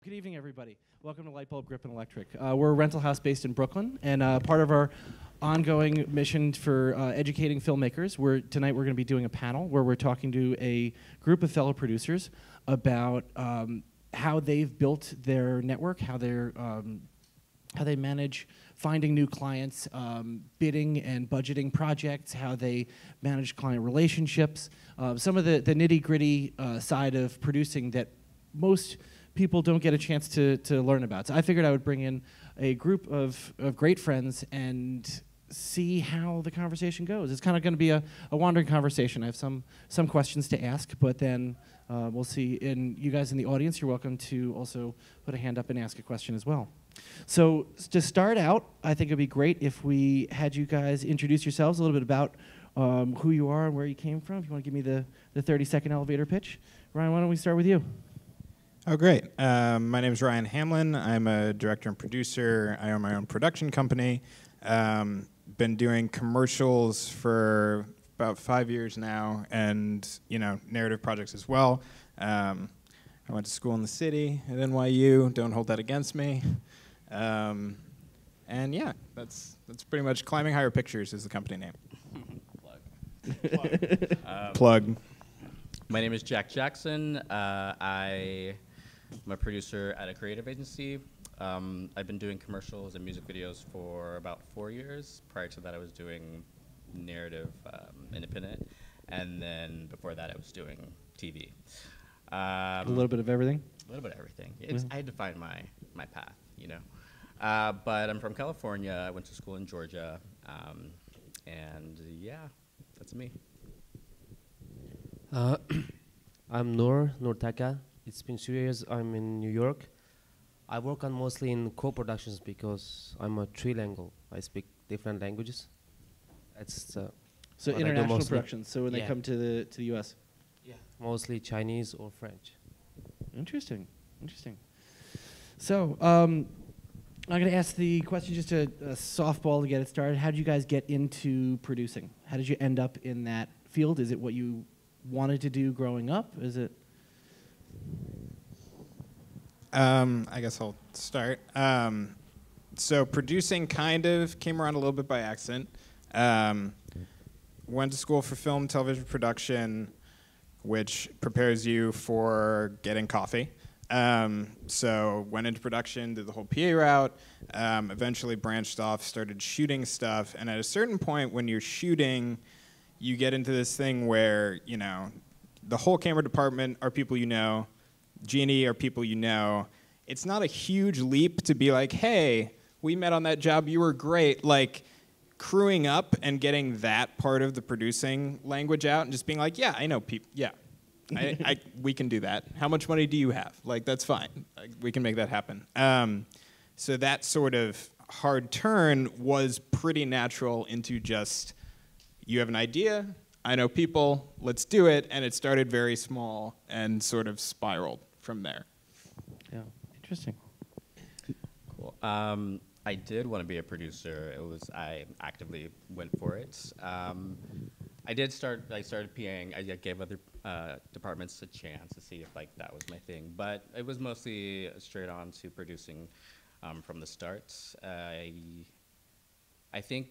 Good evening, everybody. Welcome to Lightbulb Grip and Electric. We're a rental house based in Brooklyn, and part of our ongoing mission for educating filmmakers, tonight we're going to be doing a panel where we're talking to a group of fellow producers about how they've built their network, how they manage finding new clients, bidding and budgeting projects, how they manage client relationships, some of the nitty-gritty side of producing that most people don't get a chance to learn about. So I figured I would bring in a group of great friends and see how the conversation goes. It's kind of going to be a wandering conversation. I have some questions to ask, but then we'll see. And you guys in the audience, you're welcome to also put a hand up and ask a question as well. So to start out, I think it'd be great if we had you guys introduce yourselves, a little bit about who you are and where you came from. If you want to give me the 30-second elevator pitch. Ryan, why don't we start with you? Oh, great. My name is Ryan Hamlin. I'm a director and producer. I own my own production company. Been doing commercials for about 5 years now, and narrative projects as well. I went to school in the city at NYU. Don't hold that against me. And yeah, that's pretty much Climbing Higher Pictures is the company name. Plug. Plug. My name is Jack Jackson. I'm a producer at a creative agency. I've been doing commercials and music videos for about 4 years. Prior to that, I was doing narrative independent. And then before that, I was doing TV. A little bit of everything? A little bit of everything. I had to find my path, But I'm from California. I went to school in Georgia. And yeah, that's me. I'm Noor Taka. It's been 2 years I'm in New York. I work on mostly in co-productions because I'm a trilingual. I speak different languages. That's so international productions. So when they come to the U.S. Yeah, mostly Chinese or French. Interesting. So I'm going to ask the question, just a softball to get it started. How did you guys get into producing? How did you end up in that field? Is it what you wanted to do growing up? Is it? I guess I'll start. So producing kind of came around a little bit by accident. Went to school for film, television production, which prepares you for getting coffee. So went into production, did the whole PA route, eventually branched off, started shooting stuff. And at a certain point when you're shooting, you get into this thing where, the whole camera department are people you know, G&E are people you know. It's not a huge leap to be like, hey, we met on that job, you were great. Like, crewing up and getting that part of the producing language out and just being like, yeah, I know people, yeah. We can do that. How much money do you have? Like, that's fine. We can make that happen. So that sort of hard turn was pretty natural into just, you have an idea, I know people, let's do it, and it started very small and sort of spiraled from there. Yeah, interesting. Cool. I did want to be a producer. I actively went for it. I started PAing. I gave other departments a chance to see if that was my thing, but it was mostly straight on to producing from the start. I think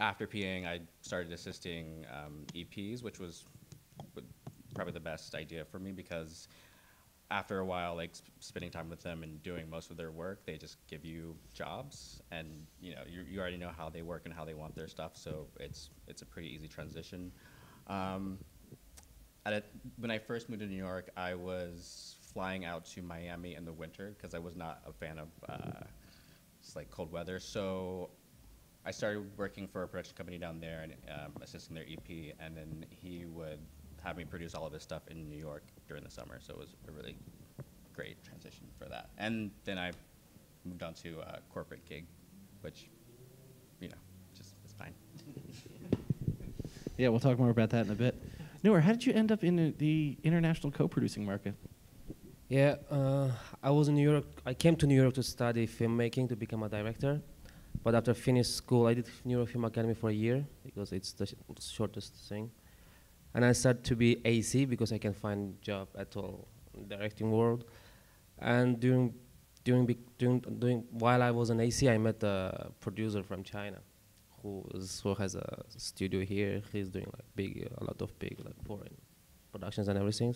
after PAing, I started assisting EPs, which was probably the best idea for me because after a while, spending time with them and doing most of their work, they just give you jobs, and you already know how they work and how they want their stuff, so it's a pretty easy transition. When I first moved to New York, I was flying out to Miami in the winter because I was not a fan of cold weather, so I started working for a production company down there and assisting their EP, and then he would have me produce all of his stuff in New York during the summer, so it was a really great transition for that. And then I moved on to a corporate gig, which, just is fine. Yeah, we'll talk more about that in a bit. Noor, how did you end up in the international co-producing market? Yeah, I was in New York. I came to New York to study filmmaking to become a director. But after finished school, I did New York Film Academy for a year because it's the shortest thing. And I started to be AC because I can find job at all in the directing world. And during while I was in AC, I met a producer from China, who has a studio here. He's doing like a lot of big like foreign productions and everything.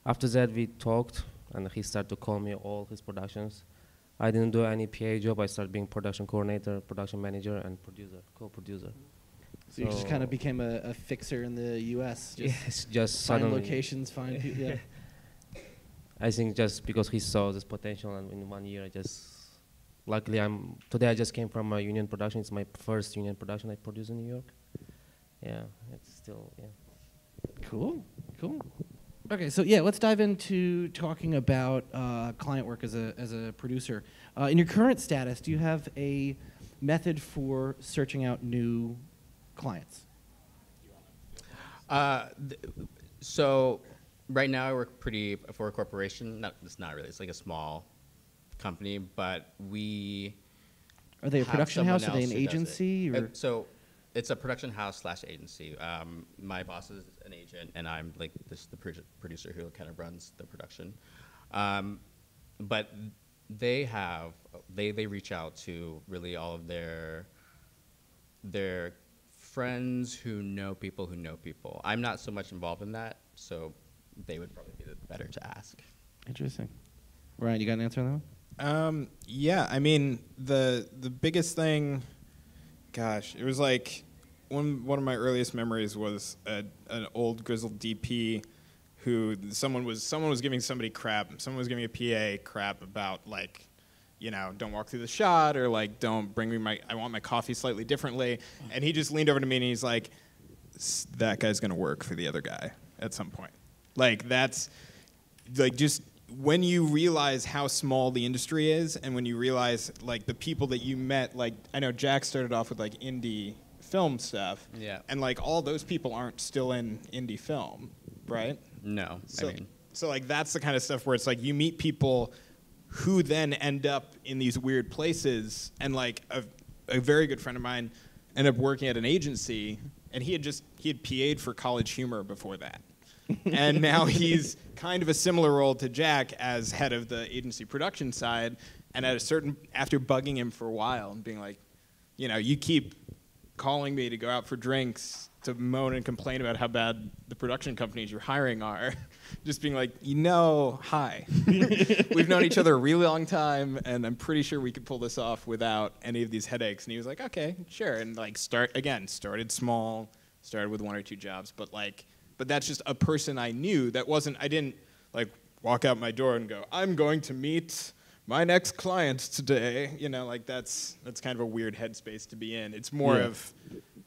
After that, we talked, and he started to call me all his productions. I didn't do any PA job. I started being production coordinator, production manager, and producer, co-producer. So you just kind of became a fixer in the U.S. Just find suddenly locations, find people. Yeah. I think just because he saw this potential, and in 1 year, luckily today I just came from a union production. It's my first union production I produced in New York. Yeah, it's still, yeah. Cool. Okay, so yeah, let's dive into talking about client work as a producer. In your current status, do you have a method for searching out new clients? So right now I work for a corporation. It's not really. It's like a small company, but we. Are they a production house? Are they an agency? Or? So it's a production house / agency. My boss is an agent, and I'm like the producer who kind of runs the production. But they reach out to really all of their friends who know people who know people. I'm not so much involved in that, so they would probably be better to ask. Interesting. Ryan, you got an answer on that one? Yeah, I mean, the biggest thing, gosh, it was like one of my earliest memories was an old grizzled DP who someone was giving somebody crap. Someone was giving a PA crap about like, you know, don't walk through the shot, or like, don't bring me I want my coffee slightly differently. And he just leaned over to me and he's like, that guy's gonna work for the other guy at some point. Like, that's like, just when you realize how small the industry is, and when you realize like the people that you met, like I know Jack started off with like indie film stuff, yeah, and like all those people aren't still in indie film, right? No, so like that's the kind of stuff where it's like you meet people who then end up in these weird places, and like a very good friend of mine ended up working at an agency, and he had PA'd for College Humor before that. And now he's kind of a similar role to Jack as head of the agency production side, and after bugging him for a while and being like, you know, you keep calling me to go out for drinks to moan and complain about how bad the production companies you're hiring are, just being like, hi. We've known each other a really long time, and I'm pretty sure we could pull this off without any of these headaches. And he was like, okay, sure. And like started small, started with 1 or 2 jobs, but that's just a person I knew I didn't like walk out my door and go, I'm going to meet my next client today. You know, like that's kind of a weird headspace to be in. It's more of,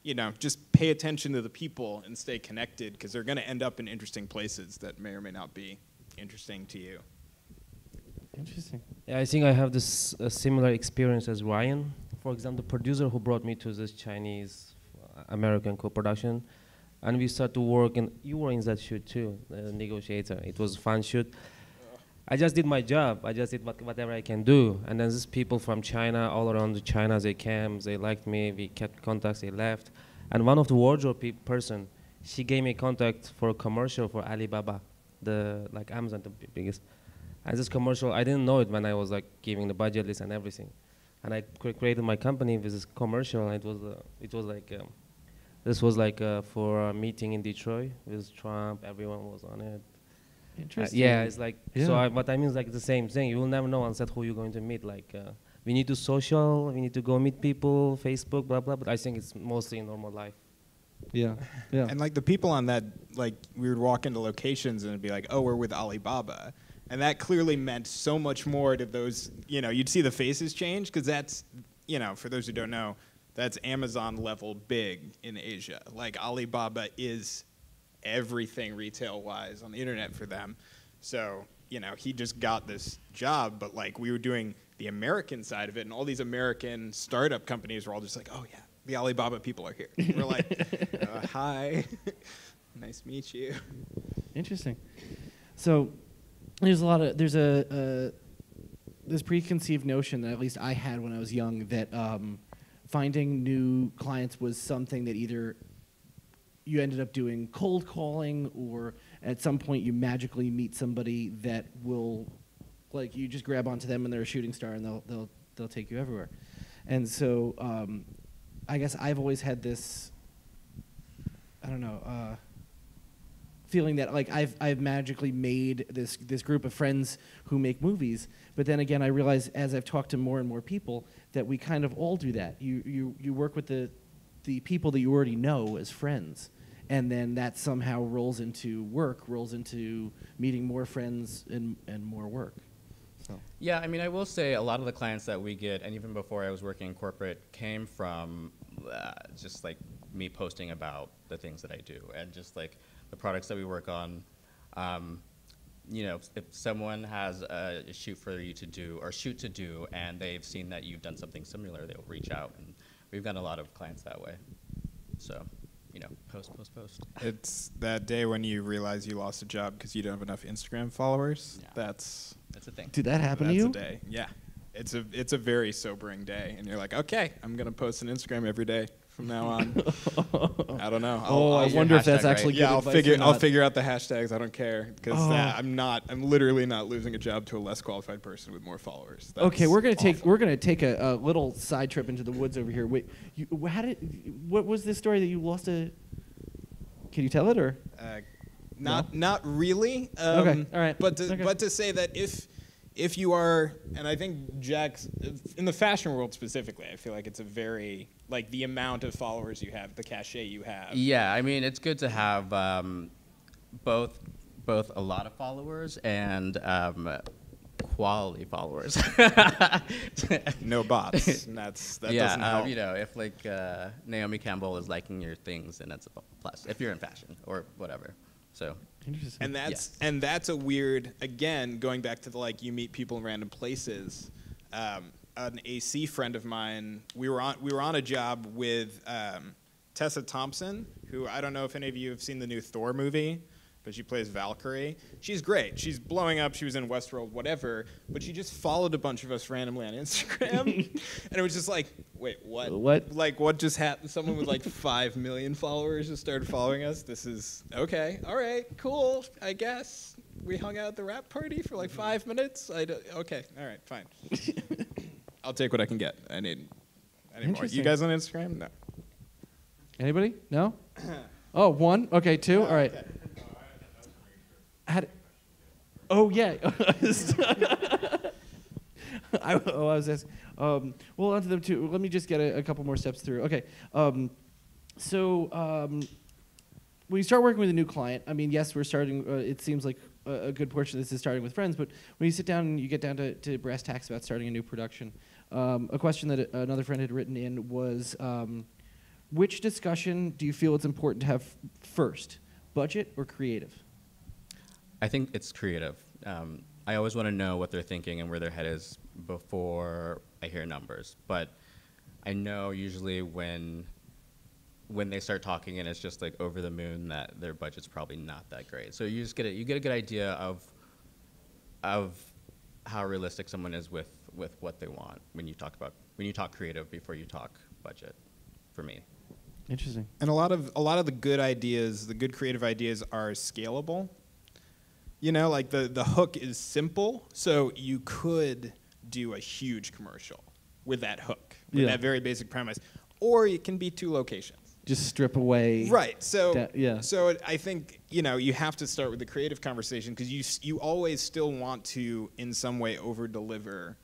you know, just pay attention to the people and stay connected, because they're going to end up in interesting places that may or may not be interesting to you. Interesting. Yeah, I think I have this similar experience as Ryan. For example, the producer who brought me to this Chinese American co-production, and we started to work, and you were in that shoot too, the negotiator. It was a fun shoot. I just did my job. I just did whatever I can do. And then these people from China, all around China, they came, they liked me, we kept contacts, they left. And one of the wardrobe person, she gave me contact for a commercial for Alibaba, like Amazon, the biggest. And this commercial, I didn't know it when I was like giving the budget list and everything. And I created my company with this commercial, and this was like for a meeting in Detroit with Trump, everyone was on it. Interesting. Yeah, it's like, what I mean is like the same thing. You will never know on set who you're going to meet. Like, we need to social, we need to go meet people, Facebook, blah, blah, but I think it's mostly in normal life. Yeah, yeah. And like the people on that, like we would walk into locations and it'd be like, oh, we're with Alibaba. And that clearly meant so much more to those, you know, you'd see the faces change, because that's, you know, for those who don't know, that's Amazon level big in Asia. Like Alibaba is everything retail-wise on the internet for them. So, you know, he just got this job, but like we were doing the American side of it, and all these American startup companies were all just like, oh yeah, the Alibaba people are here. We're like, hi, nice to meet you. Interesting. So there's this preconceived notion that at least I had when I was young that finding new clients was something that either you ended up doing cold calling, or at some point you magically meet somebody that will like you just grab onto them and they're a shooting star and they'll take you everywhere. And so I guess I've always had this, I don't know, feeling that like I've magically made this group of friends who make movies, but then again I realize as I've talked to more and more people that we kind of all do that. You work with the people that you already know as friends, and then that somehow rolls into work, rolls into meeting more friends and more work. So. Yeah, I mean, I will say a lot of the clients that we get, and even before I was working in corporate, came from just like me posting about the things that I do and just like the products that we work on. You know, if someone has a shoot for you to do or shoot to do, and they've seen that you've done something similar, they'll reach out, and we've gotten a lot of clients that way. So, you know, post. It's that day when you realize you lost a job because you don't have enough Instagram followers. Yeah. That's a thing. Did that happen to you? That's a day. Yeah, it's a very sobering day, and you're like, okay, I'm gonna post an Instagram every day from now on. I don't know. I wonder if that's actually good advice or not. I'll figure out the hashtags. I don't care because I'm literally not losing a job to a less qualified person with more followers. That's okay, we're gonna awful. take a little side trip into the woods over here. Wait, what was this story that you lost a? Can you tell it or? Not really. Okay, all right. But to say that if you are, and I think Jack's in the fashion world specifically, I feel like it's a very like the amount of followers you have, the cachet you have. Yeah, I mean, it's good to have both a lot of followers and quality followers. No bots. And that doesn't help. You know, if like Naomi Campbell is liking your things, then that's a plus. If you're in fashion or whatever. So. And that's a weird, again, going back to the like you meet people in random places. An AC friend of mine, we were on a job with Tessa Thompson, who I don't know if any of you have seen the new Thor movie, but she plays Valkyrie. She's great. She's blowing up. She was in Westworld, whatever. But she just followed a bunch of us randomly on Instagram. And it was just like, wait, what? What? Like, what just happened? Someone with like 5 million followers just started following us. This is, okay, all right, cool, I guess. We hung out at the rap party for like 5 minutes. Okay, all right, fine. I'll take what I can get. I need more. You guys on Instagram? No. Anybody? No? Oh, one? Okay, two? All right. Okay. Oh, yeah. I was asking. Well, onto them too. Let me just get a couple more steps through. Okay. So when you start working with a new client, I mean, yes, we're starting, it seems like a good portion of this is starting with friends, but when you sit down and you get down to brass tacks about starting a new production, a question that another friend had written in was, which discussion do you feel it's important to have first, budget or creative? I think it's creative. I always want to know what they're thinking and where their head is before I hear numbers. But I know usually when they start talking and it's just like over the moon that their budget's probably not that great. So you just get a good idea of how realistic someone is with what they want when you talk creative before you talk budget. For me. Interesting. And a lot of the good ideas, the good creative ideas, are scalable. You know, like the hook is simple, so you could do a huge commercial with that hook, with that very basic premise, or it can be 2 locations. Just strip away. Right. So yeah. So I think you have to start with the creative conversation because you always still want to in some way over deliver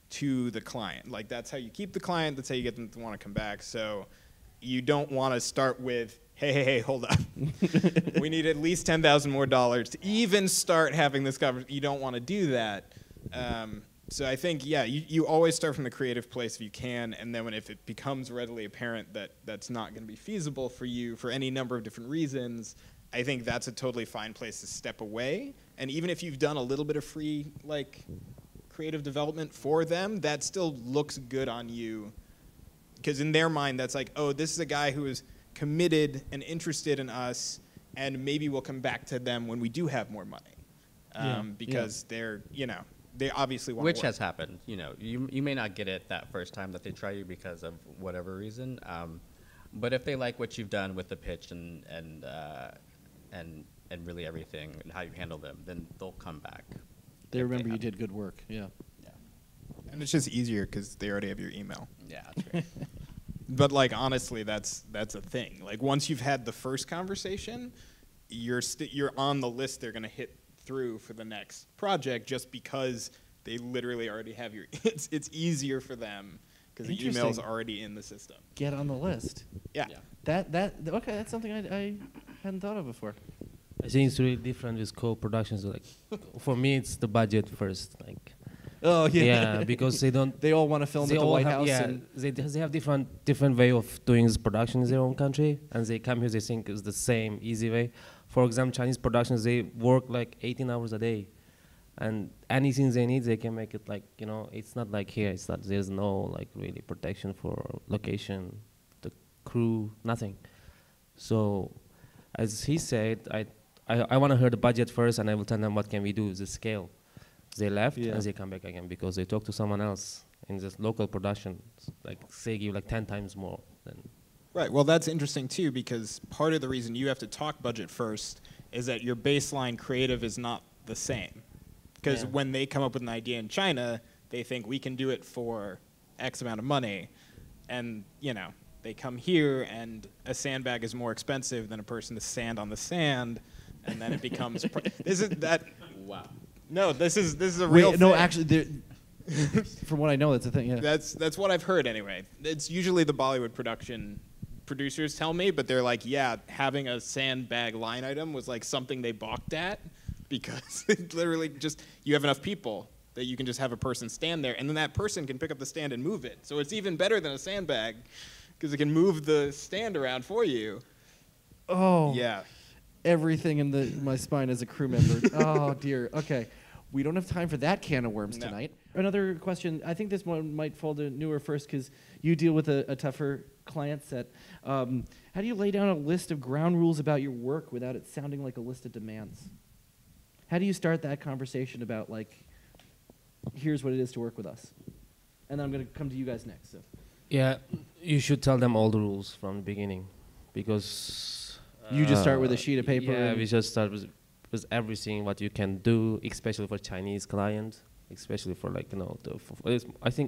to the client. Like that's how you keep the client. That's how you get them to want to come back. So you don't want to start with, hey, hold up. We need at least $10,000 more to even start having this conversation. You don't want to do that. So I think, you always start from the creative place if you can, and then if it becomes readily apparent that that's not going to be feasible for you for any number of different reasons, I think that's a totally fine place to step away. And even if you've done a little bit of free, like, creative development for them, that still looks good on you. Because in their mind, that's like, oh, this is a guy who is committed and interested in us, and maybe we'll come back to them when we do have more money. Because they're, they obviously want to work. Which has happened. You may not get it that first time that they try you because of whatever reason. But if they like what you've done with the pitch and really everything and how you handle them, then they'll come back. They if remember you have it. did good work. Yeah. Yeah. And it's just easier because they already have your email. Yeah, that's great. But like honestly, that's a thing. Like once you've had the first conversation, you're on the list they're gonna hit through for the next project just because they literally already have your. It's easier for them because the email's already in the system. Get on the list. Yeah. Yeah. Okay, that's something I hadn't thought of before. I think it's really different with co-productions. Like, for me, it's the budget first. Like, Oh yeah. yeah, because they don't. They all want to film They at the all White have, House. yeah, And they have different way of doing this production in their own country, and they come here. They think it's the same easy way. For example, Chinese productions, they work like 18 hours a day, and anything they need, they can make it. Like, you know, it's not like here. It's not. There's no like really protection for location, the crew, nothing. So, as he said, I want to hear the budget first, and I will tell them what can we do, the scale. They left, Yeah. and they come back again because they talk to someone else in this local production. Like, they give like 10 times more than. Right. Well, that's interesting too because part of the reason you have to talk budget first is that your baseline creative is not the same. Because Yeah. when they come up with an idea in China, they think we can do it for X amount of money, and you know they come here and a sandbag is more expensive than a person to sand on the sand, and then it becomes. Isn't that? Wow. No, this is a real. wait, no, thing. actually, from what I know, that's a thing. Yeah. That's what I've heard anyway. It's usually the Bollywood production producers tell me, but they're like, yeah, having a sandbag line item was like something they balked at because it literally just you have enough people that you can just have a person stand there, and then that person can pick up the stand and move it. So it's even better than a sandbag because it can move the stand around for you. Oh. Yeah. Everything in my spine as a crew member. Oh dear. Okay. We don't have time for that can of worms No. tonight. Another question. I think this one might fall to newer first because you deal with a tougher client set. How do you lay down a list of ground rules about your work without it sounding like a list of demands? How do you start that conversation about like, here's what it is to work with us? And then I'm going to come to you guys next. So. Yeah, you should tell them all the rules from the beginning, because You just start with a sheet of paper Yeah, and- we just start with everything what you can do, especially for Chinese clients, especially for like, you know, I think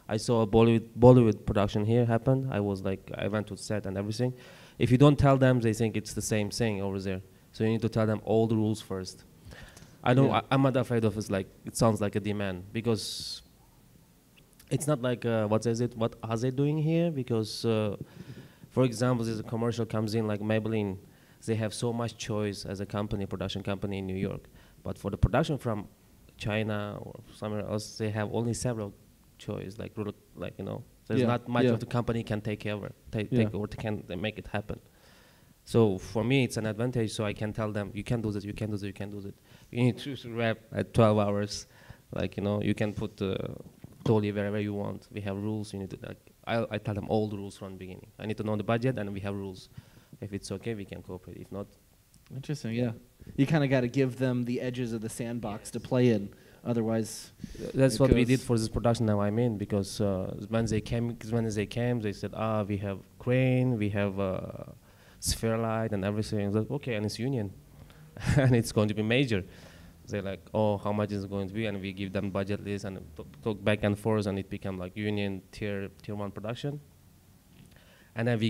I saw a Bollywood production here happen. I went to set and everything. If you don't tell them, they think it's the same thing over there. So you need to tell them all the rules first. Yeah. I'm not afraid of it sounds like a demand, because it's not like what are they doing here? Because for example, there's a commercial comes in like Maybelline. They have so much choice as a production company in New York. But for the production from China or somewhere else, they have only several choice. Like you know, there's Yeah, not much yeah. of the company can take over, Yeah. or can make it happen. So for me, it's an advantage. So I can tell them, you can do this, you can do this, you can do this. You need to rap at 12 hours. Like, you know, you can put totally wherever you want. We have rules. You need to, like, I tell them all the rules from the beginning. I need to know the budget, and we have rules. If it's okay, we can cooperate. If not, Interesting, yeah. You kind of got to give them the edges of the sandbox to play in. Otherwise, that's it what we did goes- for this production now I'm in, because when they came, they said, we have crane, we have sphere light and everything. I was like, okay, and it's union, and it's going to be major. They're like, oh, how much is it going to be? And we give them budget list and talk back and forth, and it became like union tier 1 production. And then we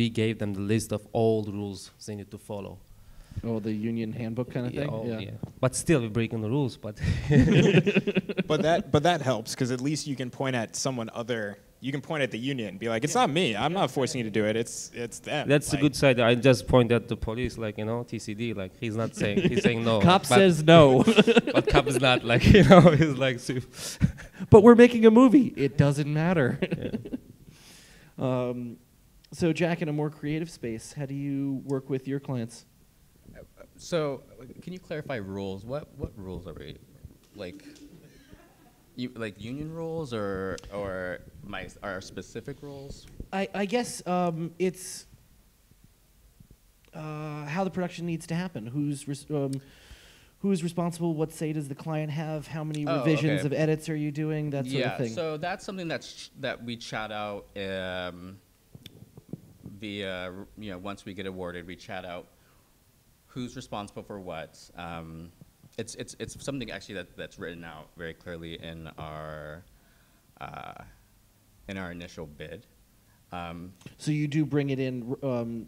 gave them the list of all the rules they need to follow. oh, the union handbook kind of thing? Yeah. But still, we're breaking the rules. But But that helps because at least you can point at someone other. You can point at the union and be like, it's not me. I'm not forcing you to do it. It's them. that's the Like, good side. I just point at the police, like, you know, TCD. Like, he's not saying, he's saying no. Cop but- says no. But cop is not, like, you know, he's like, But we're making a movie. It doesn't matter. yeah. So, Jack, in a more creative space, how do you work with your clients? So, can you clarify rules? What rules are we like? Like union rules or our specific rules? I guess it's how the production needs to happen. Who's responsible? What say does the client have? How many Oh, revisions okay. of edits are you doing? That sort of thing. So that's something that we chat out via, you know, once we get awarded, we chat out who's responsible for what. it's something actually that's written out very clearly in our initial bid. So you do bring it in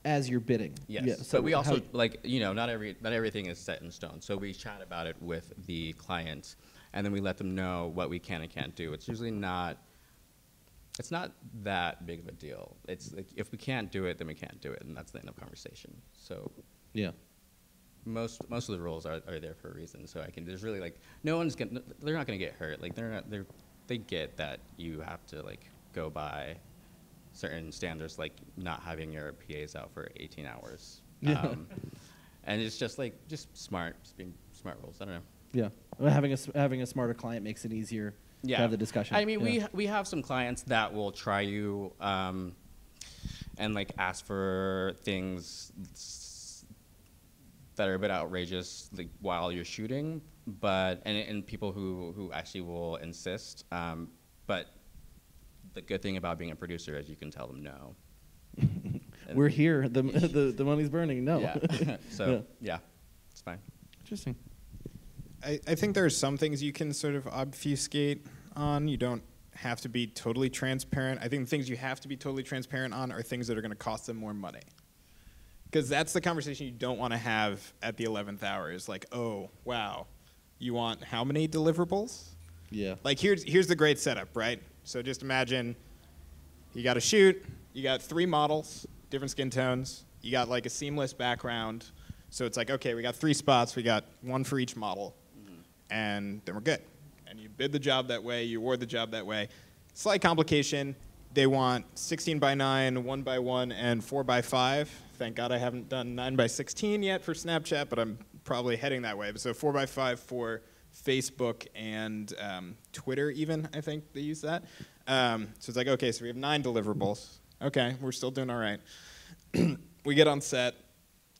as you're bidding. Yes, Yeah, but we also not everything is set in stone. So we chat about it with the client, and then we let them know what we can and can't do. It's usually not. It's not that big of a deal. It's like if we can't do it, then we can't do it, and that's the end of conversation. So yeah. most of the rules are there for a reason. So there's really like they're not gonna get hurt. Like they get that you have to like go by certain standards, like not having your PAs out for 18 hours. Yeah. And it's just being smart rules. I don't know. Yeah. Well, having a smarter client makes it easier to have the discussion. I mean, we have some clients that will try you and like ask for things that are a bit outrageous like while you're shooting, but and people who actually will insist. But the good thing about being a producer is you can tell them no. We're here. The money's burning. No. Yeah. So yeah, it's fine. Interesting. I think there are some things you can sort of obfuscate on. You don't have to be totally transparent. I think the things you have to be totally transparent on are things that are going to cost them more money. Because that's the conversation you don't want to have at the 11th hour is like, oh, wow, you want how many deliverables? Yeah. Like here's the great setup, right? So just imagine you got a shoot, you got 3 models, different skin tones, you got like a seamless background. So it's like, okay, we got 3 spots, we got 1 for each model, and then we're good. And you bid the job that way, you award the job that way. Slight complication, they want 16 by 9, 1 by 1, and 4 by 5. Thank God I haven't done 9 by 16 yet for Snapchat, but I'm probably heading that way. So 4 by 5 for Facebook and Twitter even, I think they use that. So it's like, okay, so we have 9 deliverables. Okay, we're still doing all right. We get on set.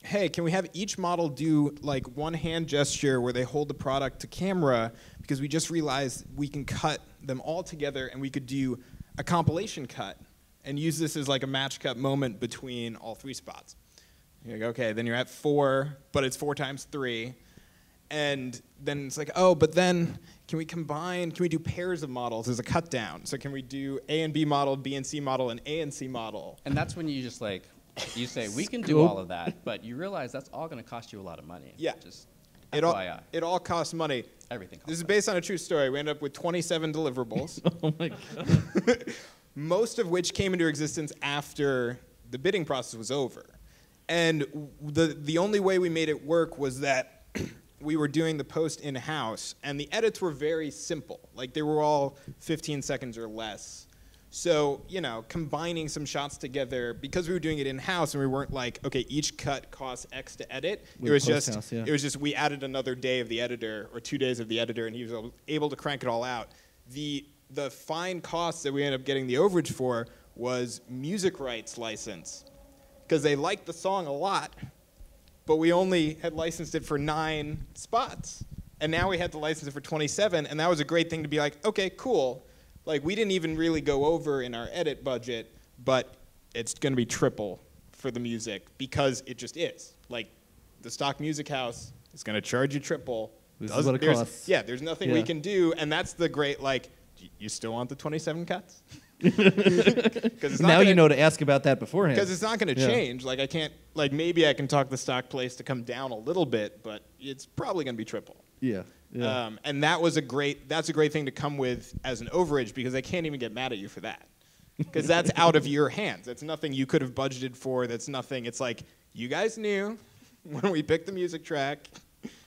Hey, can we have each model do like one hand gesture where they hold the product to camera, because we just realized we can cut them all together and we could do a compilation cut and use this as like a match cut moment between all 3 spots. You're like, okay, then you're at 4, but it's 4 times 3. And then it's like, oh, but then can we do pairs of models as a cut down? So can we do A and B model, B and C model, and A and C model? And that's when you just like, you say, we can do all of that, but you realize that's all going to cost you a lot of money. Yeah. Just It all costs money. everything costs This is money. based on a true story. We ended up with 27 deliverables, Oh my God. most of which came into existence after the bidding process was over. And the only way we made it work was that we were doing the post in-house, and the edits were very simple. Like, they were all 15 seconds or less. So, combining some shots together, because we were doing it in-house and we weren't like, okay, each cut costs X to edit. It was just we added another day of the editor or 2 days of the editor, and he was able to crank it all out. The fine costs that we ended up getting the overage for was music rights license, because they liked the song a lot, but we only had licensed it for 9 spots. And now we had to license it for 27, and that was a great thing to be like, okay, cool. Like, we didn't even really go over in our edit budget, but it's going to be triple for the music because it just is. Like, the stock music house is going to charge you triple. This is what it costs. Yeah, there's nothing we can do, and that's the great, like, you still want the 27 cuts? Now you know to ask about that beforehand. Because it's not going to change. Like, I can't, like, maybe I can talk the stock place to come down a little bit, but it's probably going to be triple. Yeah. Yeah. And that's a great thing to come with as an overage, because they can't even get mad at you for that. Because that's out of your hands. That's nothing you could have budgeted for. That's nothing. It's like, you guys knew when we picked the music track,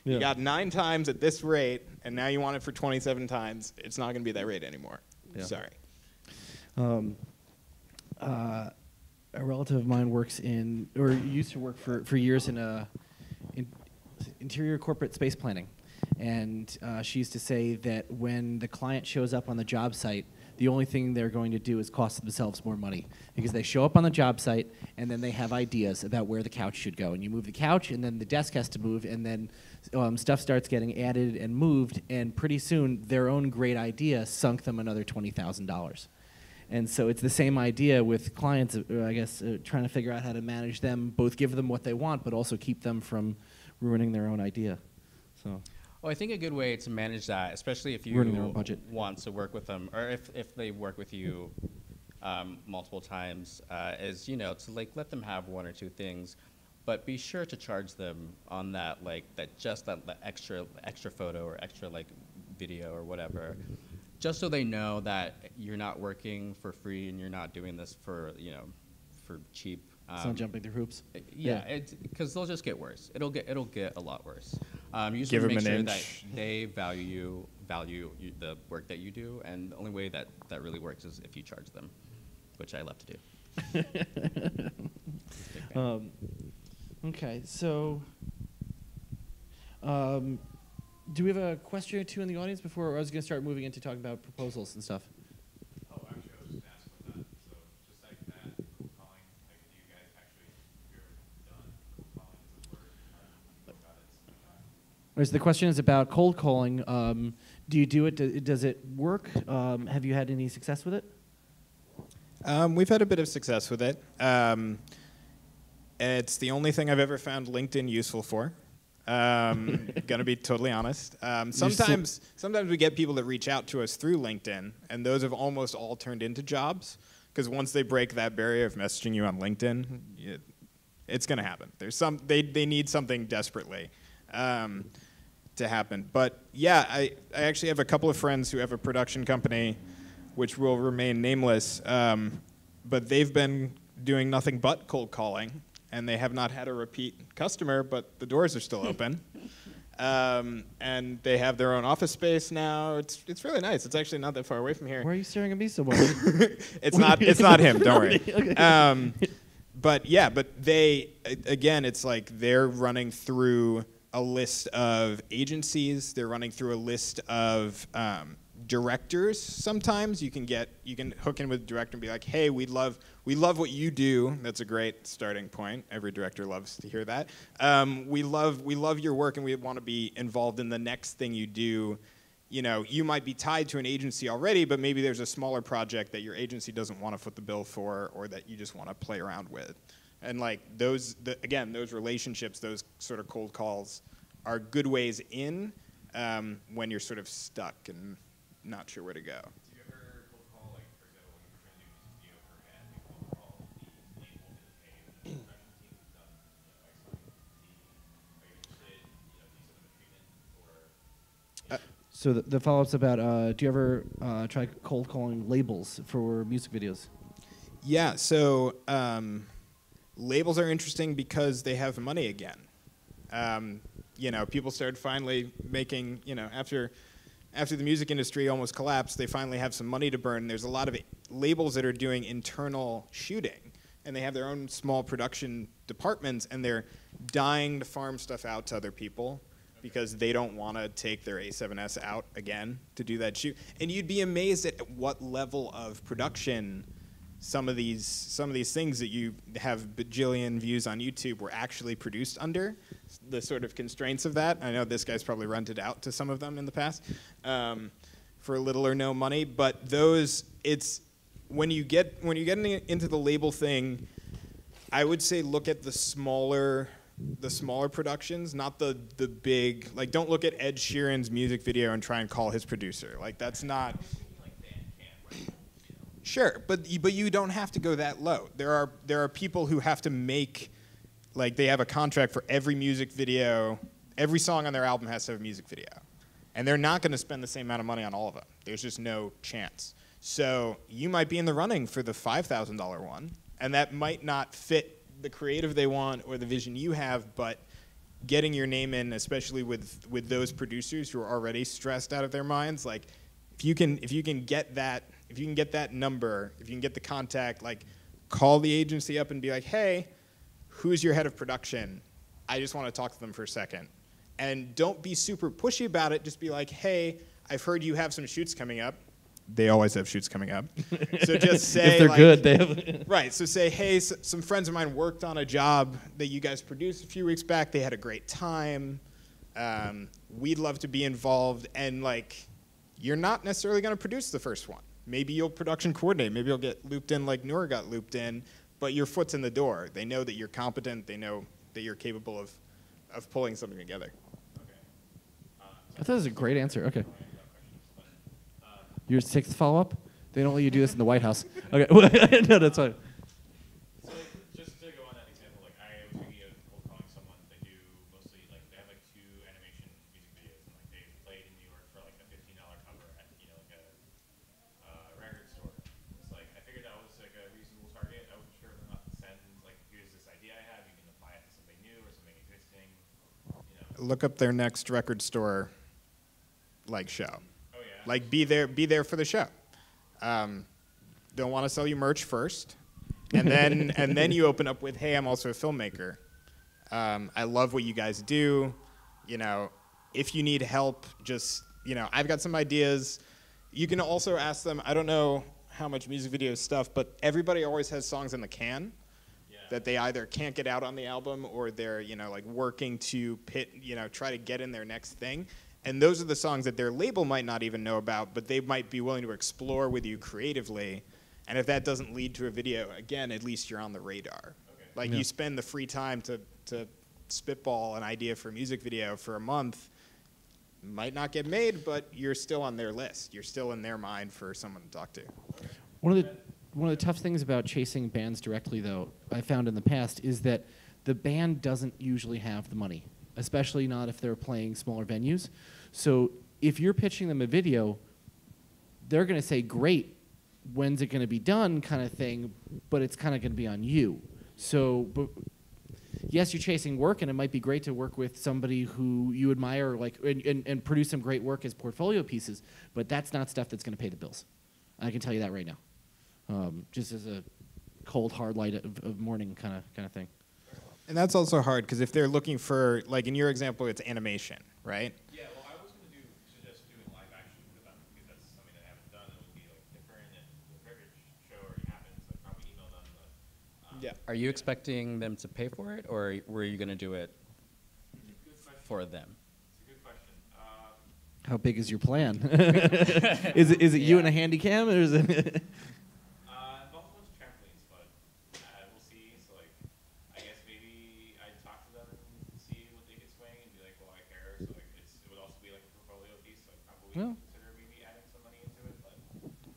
you got 9 times at this rate, and now you want it for 27 times. It's not going to be that rate anymore. Yeah. Sorry. A relative of mine works used to work for years in interior corporate space planning. And she used to say that when the client shows up on the job site, the only thing they're going to do is cost themselves more money, because they show up on the job site and then they have ideas about where the couch should go. And you move the couch, and then the desk has to move, and then stuff starts getting added and moved, and pretty soon their own great idea sunk them another $20,000. And so it's the same idea with clients, I guess, trying to figure out how to manage them, both give them what they want, but also keep them from ruining their own idea. So Oh, I think a good way to manage that, especially if you Ruining their own budget. want to work with them, or if they work with you multiple times, is to like let them have one or two things, but be sure to charge them on that that extra photo or extra like video or whatever, just so they know that you're not working for free and you're not doing this for for cheap. it's not jumping through hoops. Yeah, because they'll just get worse. It'll get a lot worse. You just Give want to them make an sure inch. that they value the work that you do, and the only way that really works is if you charge them, which I love to do. Big fan. Okay, so do we have a question or two in the audience before I was going to start moving into talking about proposals and stuff? Oh, actually, I was just asking about that. So, just like that, cold calling, like, do you guys actually, have you ever done cold calling as a word? How do you go about it? Something like that? The question is about cold calling. Do you do it? Does it work? Have you had any success with it? We've had a bit of success with it. It's the only thing I've ever found LinkedIn useful for. Gonna be totally honest. Sometimes we get people that reach out to us through LinkedIn, and those have almost all turned into jobs. Because once they break that barrier of messaging you on LinkedIn, it's gonna happen. They need something desperately to happen. But yeah, I actually have a couple of friends who have a production company, which will remain nameless, but they've been doing nothing but cold calling, and they have not had a repeat customer, but the doors are still open. And they have their own office space now. It's really nice. It's actually not that far away from here. Why are you staring at me so much? It's not him, don't worry. Okay. But they, again, it's like they're running through a list of agencies. They're running through a list of directors. Sometimes you can hook in with a director and be like, hey, we love what you do. That's a great starting point. Every director loves to hear that. We love your work, and we want to be involved in the next thing you do. You might be tied to an agency already, but maybe there's a smaller project that your agency doesn't want to foot the bill for, or that you just want to play around with. And like those relationships, those sort of cold calls are good ways in when you're sort of stuck and not sure where to go. Do you ever cold call, like, for example, when you're trying to do a music video for an ad, you cold call the label and hey, the production team has done, X, Y, and Z. Are you interested, do some of the treatment, or? So the follow-up's about, do you ever try cold calling labels for music videos? Yeah, so labels are interesting because they have money again. People started finally making, after the music industry almost collapsed, they finally have some money to burn. There's a lot of labels that are doing internal shooting, and they have their own small production departments, and they're dying to farm stuff out to other people because they don't want to take their A7S out again to do that shoot. And you'd be amazed at what level of production some of these things that you have bajillion views on YouTube were actually produced under, the sort of constraints of that. I know this guy's probably rented out to some of them in the past for little or no money, but when you get into the label thing, I would say look at the smaller productions, not the big, like don't look at Ed Sheeran's music video and try and call his producer. Like that's not. Sure, but you don't have to go that low. There are people who have to make, like they have a contract for every music video. Every song on their album has to have a music video. And they're not going to spend the same amount of money on all of them. There's just no chance. So you might be in the running for the $5,000 one, and that might not fit the creative they want or the vision you have, but getting your name in, especially with those producers who are already stressed out of their minds, like if you can get that number, if you can get the contact, like call the agency up and be like, hey, who's your head of production? I just want to talk to them for a second. And don't be super pushy about it. Just be like, hey, I've heard you have some shoots coming up. They always have shoots coming up. So just say, if they're good, they have. Right. So say, hey, some friends of mine worked on a job that you guys produced a few weeks back. They had a great time. We'd love to be involved. And like, you're not necessarily going to produce the first one. Maybe you'll production coordinate. Maybe you'll get looped in like Noor got looped in. But your foot's in the door. They know that you're competent. They know that you're capable of pulling something together. Okay. I thought it was a great answer. Okay. Your sixth follow-up? They don't let you do this in the White House. Okay. No, that's fine. So like, just to go on that example, like I was thinking of cold calling someone. They do mostly like they have like 2 animation music videos, and like they played in New York for like a $15 cover at like a record store. It's like I figured that was like a reasonable target. I wasn't sure whether or not to send like here's this idea I have. You can apply it to something new or something existing. Look up their next record store show. Oh yeah. Like be there for the show. Don't want to sell you merch first, and then you open up with, hey, I'm also a filmmaker. I love what you guys do. If you need help, just I've got some ideas. You can also ask them. I don't know how much music video stuff, but everybody always has songs in the can that they either can't get out on the album or they're working to try to get in their next thing. And those are the songs that their label might not even know about, but they might be willing to explore with you creatively. And if that doesn't lead to a video, again, at least you're on the radar. Okay. You spend the free time to spitball an idea for a music video for a month, might not get made, but you're still on their list. You're still in their mind for someone to talk to. One of the tough things about chasing bands directly, though, I found in the past, is that the band doesn't usually have the money, especially not if they're playing smaller venues. So if you're pitching them a video, they're going to say, great, when's it going to be done kind of thing, but it's kind of going to be on you. So yes, you're chasing work, and it might be great to work with somebody who you admire and produce some great work as portfolio pieces, but that's not stuff that's going to pay the bills. I can tell you that right now, just as a cold, hard light of morning kind of thing. And that's also hard because if they're looking for, in your example, it's animation, right? Yeah, well, I was going to suggest doing live action with them because that's something that I haven't done. It would be different, and the record show already happened, so I'd probably email them. Yeah. Are you expecting them to pay for it, or were you going to do it for them? It's a good question. How big is your plan? Is it you and a handy cam, or is it? Involves a bunch of trampolines, but we'll see. So I guess maybe I'd talk to them and see what they could swing and be like, well, I care. So it would also be like a portfolio piece. So I'd probably consider maybe adding some money into it. But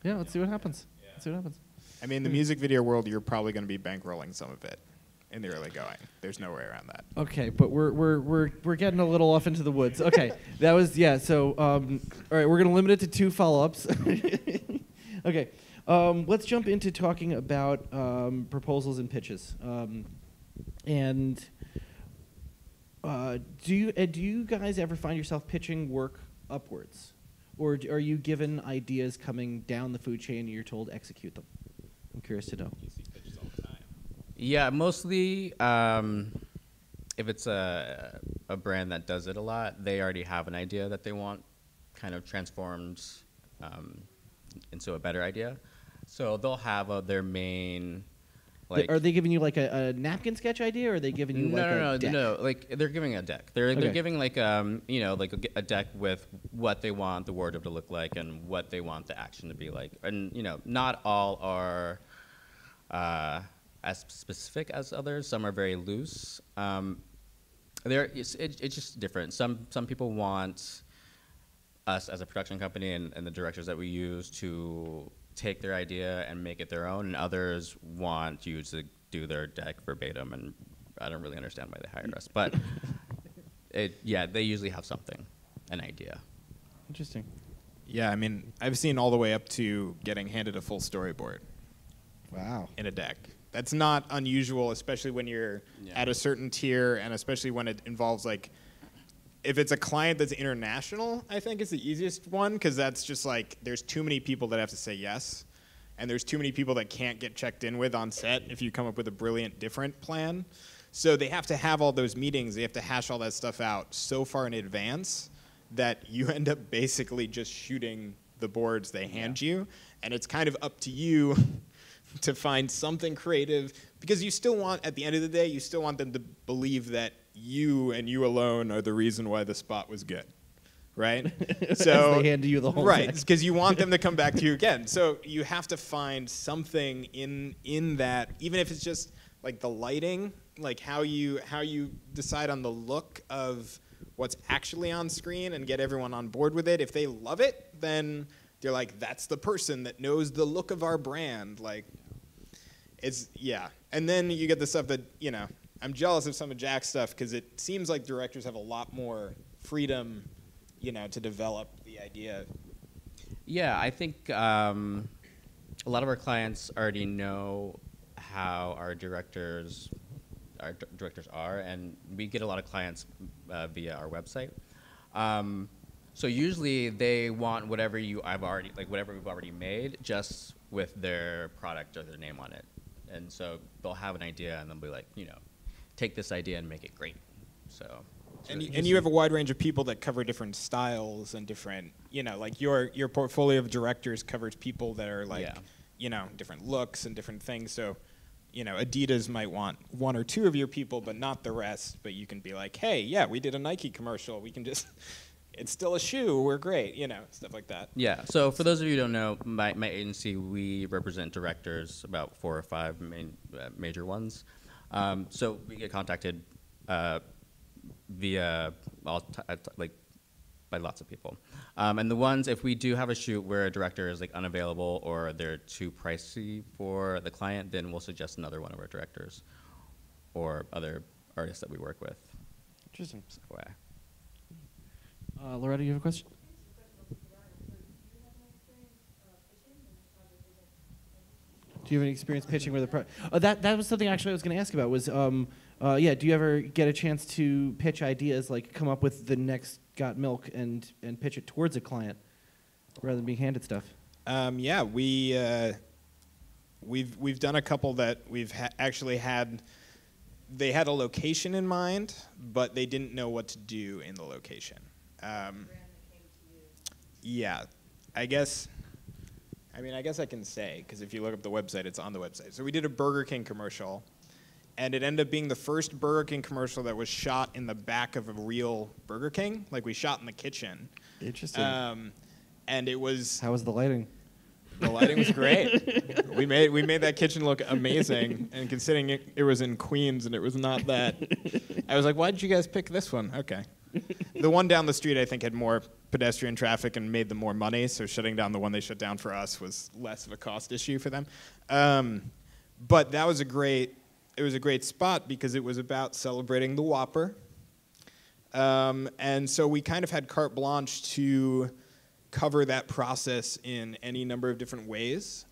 Yeah, let's see what happens. Yeah. Let's see what happens. I mean, the music video world, you're probably going to be bankrolling some of it in the early going. There's no way around that. Okay, but we're getting a little off into the woods. Okay, that was So all right, we're gonna limit it to 2 follow-ups. Okay, let's jump into talking about proposals and pitches. Do you guys ever find yourself pitching work upwards, or are you given ideas coming down the food chain and you're told execute them? I'm curious to know. you see pitches all the time. Yeah, mostly if it's a brand that does it a lot, they already have an idea that they want kind of transformed into a better idea. So they'll have their main, Are they giving you a napkin sketch idea, or are they giving you a deck? No, they're giving a deck. They're giving a deck with what they want the wardrobe to look like and what they want the action to be like. And not all are as specific as others. Some are very loose. It's just different. Some people want us as a production company and the directors that we use to take their idea and make it their own, and others want you to do their deck verbatim, and I don't really understand why they hire us. But they usually have something, an idea. Interesting. Yeah, I mean, I've seen all the way up to getting handed a full storyboard. Wow. In a deck. That's not unusual, especially when you're at a certain tier, and especially when it involves if it's a client that's international, I think is the easiest one, because that's just there's too many people that have to say yes, and there's too many people that can't get checked in with on set if you come up with a brilliant different plan. So they have to have all those meetings, they have to hash all that stuff out so far in advance that you end up basically just shooting the boards they hand you, and it's kind of up to you to find something creative, because you still want, at the end of the day, you still want them to believe that you and you alone are the reason why the spot was good, right? So they hand you the whole right, deck. because you want them to come back to you again. So you have to find something in that, even if it's just the lighting, how you decide on the look of what's actually on screen and get everyone on board with it. If they love it, then they're like, that's the person that knows the look of our brand. Like, it's, yeah. And then you get the stuff that, you know, I'm jealous of some of Jack's stuff because it seems like directors have a lot more freedom, you know, to develop the idea. Yeah, I think a lot of our clients already know how our directors are, and we get a lot of clients via our website. So usually they want whatever whatever we've already made, just with their product or their name on it. And so they'll have an idea, and they'll be like, you know, take this idea and make it great. So. And you have a wide range of people that cover different styles and different, you know, like your portfolio of directors covers people that are like, Yeah. you know, different looks and different things. So, you know, Adidas might want one or two of your people, but not the rest. But you can be like, hey, yeah, we did a Nike commercial. We can just, it's still a shoe. We're great, you know, stuff like that. Yeah. So for those of you who don't know, my agency, we represent directors, about 4 or 5 major ones. So we get contacted via by lots of people, and the ones, if we do have a shoot where a director is like unavailable or they're too pricey for the client, then we'll suggest another one of our directors or other artists that we work with. Interesting. So, Loretta, you have a question? Do you have any experience pitching with a that was something actually I was going to ask about was, yeah, do you ever get a chance to pitch ideas, like come up with the next Got Milk and pitch it towards a client rather than being handed stuff? Yeah, we've done a couple that we've actually had. They had a location in mind, but they didn't know what to do in the location. Yeah, I guess I can say, because if you look up the website, it's on the website. So we did a Burger King commercial, and it ended up being the first Burger King commercial that was shot in the back of a real Burger King. Like, we shot in the kitchen. Interesting. And it was... How was the lighting? The lighting was great. we made that kitchen look amazing, and considering it was in Queens and it was not that, I was like, why did you guys pick this one? Okay. The one down the street, I think, had more pedestrian traffic and made them more money, so shutting down the one they shut down for us was less of a cost issue for them. But that was a great spot because it was about celebrating the Whopper. And so we kind of had carte blanche to cover that process in any number of different ways.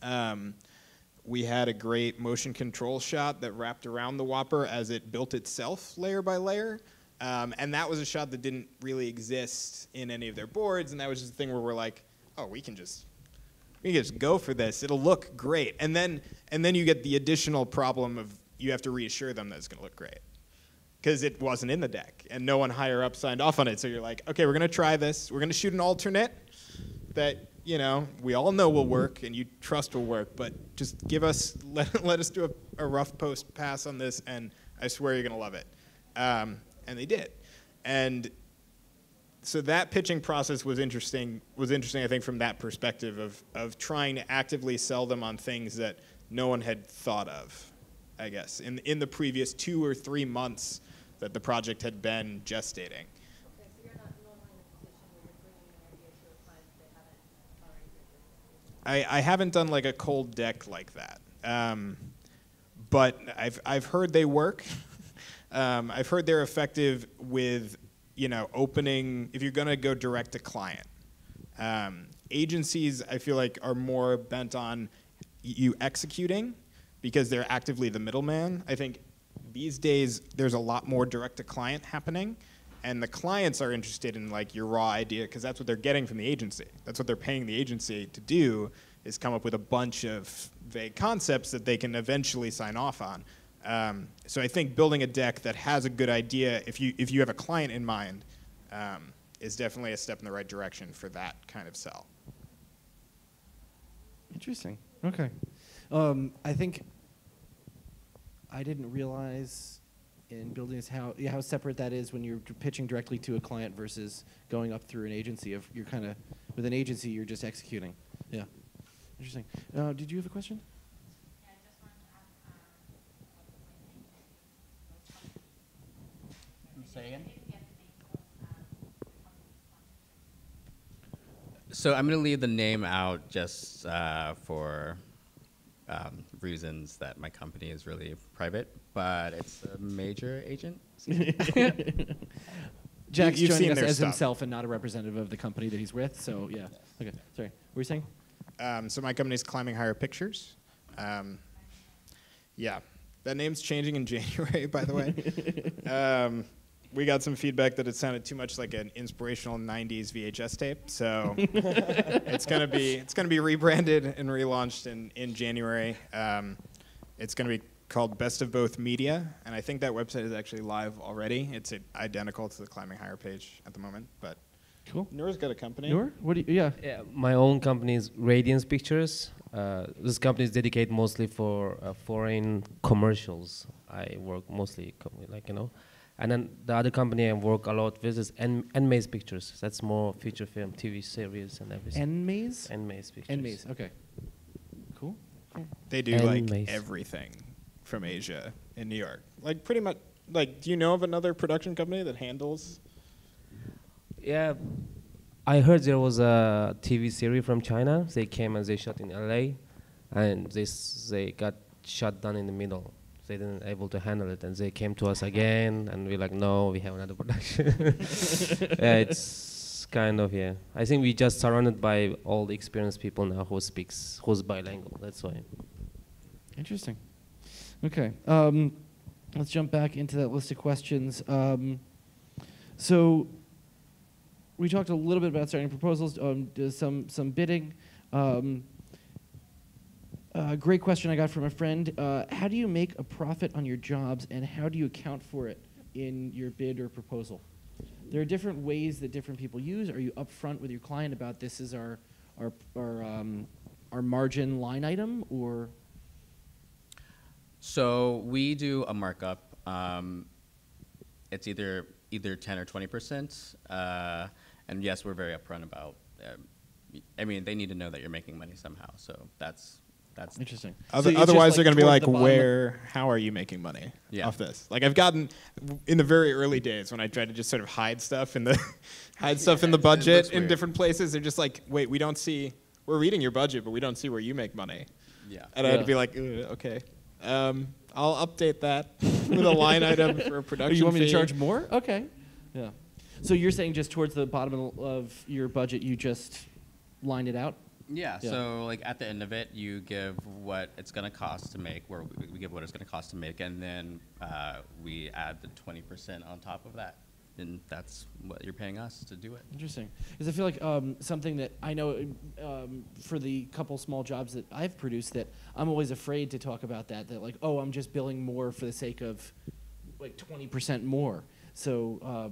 We had a great motion control shot that wrapped around the Whopper as it built itself layer by layer. And that was a shot that didn't really exist in any of their boards, and that was just a thing where we're like, oh, we can just go for this. It'll look great. And then you get the additional problem of you have to reassure them that it's going to look great, because it wasn't in the deck, and no one higher up signed off on it. So you're like, okay, we're going to try this. We're going to shoot an alternate that, you know, we all know will work and you trust will work, but just let us do a rough post pass on this, and I swear you're going to love it. And they did. And so that pitching process was interesting, I think, from that perspective of trying to actively sell them on things that no one had thought of, I guess, in the previous 2 or 3 months that the project had been gestating. Okay, so you're not normally in a position where you're bringing an idea to a client that they haven't already written. I haven't done like a cold deck like that. But I've heard they work. I've heard they're effective with, you know, opening, if you're going to go direct to client. Agencies, I feel like, are more bent on you executing because they're actively the middleman. I think these days there's a lot more direct to client happening, and the clients are interested in like your raw idea because that's what they're getting from the agency. That's what they're paying the agency to do, is come up with a bunch of vague concepts that they can eventually sign off on. So I think building a deck that has a good idea, if you have a client in mind, is definitely a step in the right direction for that kind of sell. Interesting. Okay. I think I didn't realize in building this how separate that is when you're pitching directly to a client versus going up through an agency. You're kind of with an agency, you're just executing. Yeah. Interesting. Did you have a question? Yeah, I just wanted to ask, Say again? So I'm going to leave the name out just for reasons that my company is really private, but it's a major agent. Jack's You've joining seen us their as stuff. himself and not a representative of the company that he's with. So yeah. Okay. Sorry. What were you saying? So my company's Climbing Higher Pictures. Yeah, that name's changing in January, by the way. We got some feedback that it sounded too much like an inspirational '90s VHS tape, so it's gonna be rebranded and relaunched in January. It's gonna be called Best of Both Media, and I think that website is actually live already. It's identical to the Climbing Higher page at the moment, but Cool. Noor's got a company. Noor, what do you? Yeah. Yeah, my own company is Radiance Pictures. This company is dedicated mostly for foreign commercials. I work mostly and then the other company I work a lot with is Nmaze Pictures. That's more feature film, TV series, and everything. Nmaze. Nmaze Pictures. Nmaze. Okay. Cool. They do like Nmaze. everything from Asia in New York. Like pretty much. Like, do you know of another production company that handles? Yeah, I heard there was a TV series from China. They came and they shot in LA, and they got shut down in the middle. They didn't able to handle it, and they came to us again, and we're like, no, we have another production. Yeah, it's kind of, yeah. I think we just surrounded by all the experienced people now who's bilingual. That's why. Interesting. Okay. Let's jump back into that list of questions. So we talked a little bit about starting proposals, some bidding. Great question I got from a friend. How do you make a profit on your jobs, and how do you account for it in your bid or proposal? There are different ways that different people use. Are you upfront with your client about this is our margin line item, or? So we do a markup. It's either 10 or 20%. And yes, we're very upfront about. I mean, they need to know that you're making money somehow. So that's Interesting. Otherwise, they're going to be like, where? how are you making money Yeah. off this? Like, I've gotten in the very early days when I tried to just sort of hide stuff in the It budget looks in weird. different places. They're just like, wait, we don't see. We're reading your budget, but we don't see where you make money. Yeah. And I had to Yeah. be like, okay, I'll update that with a line item for a Oh, production. you want me to fee. charge more? Okay. Yeah. So you're saying just towards the bottom of your budget, you just line it out? Yeah, Yeah. so like at the end of it, you give what it's going to cost to make, where we give what it's going to cost to make, and then we add the 20% on top of that. And that's what you're paying us to do it. Interesting. Because I feel like something that I know for the couple small jobs that I've produced, that I'm always afraid to talk about that like, oh, I'm just billing more for the sake of like 20% more. So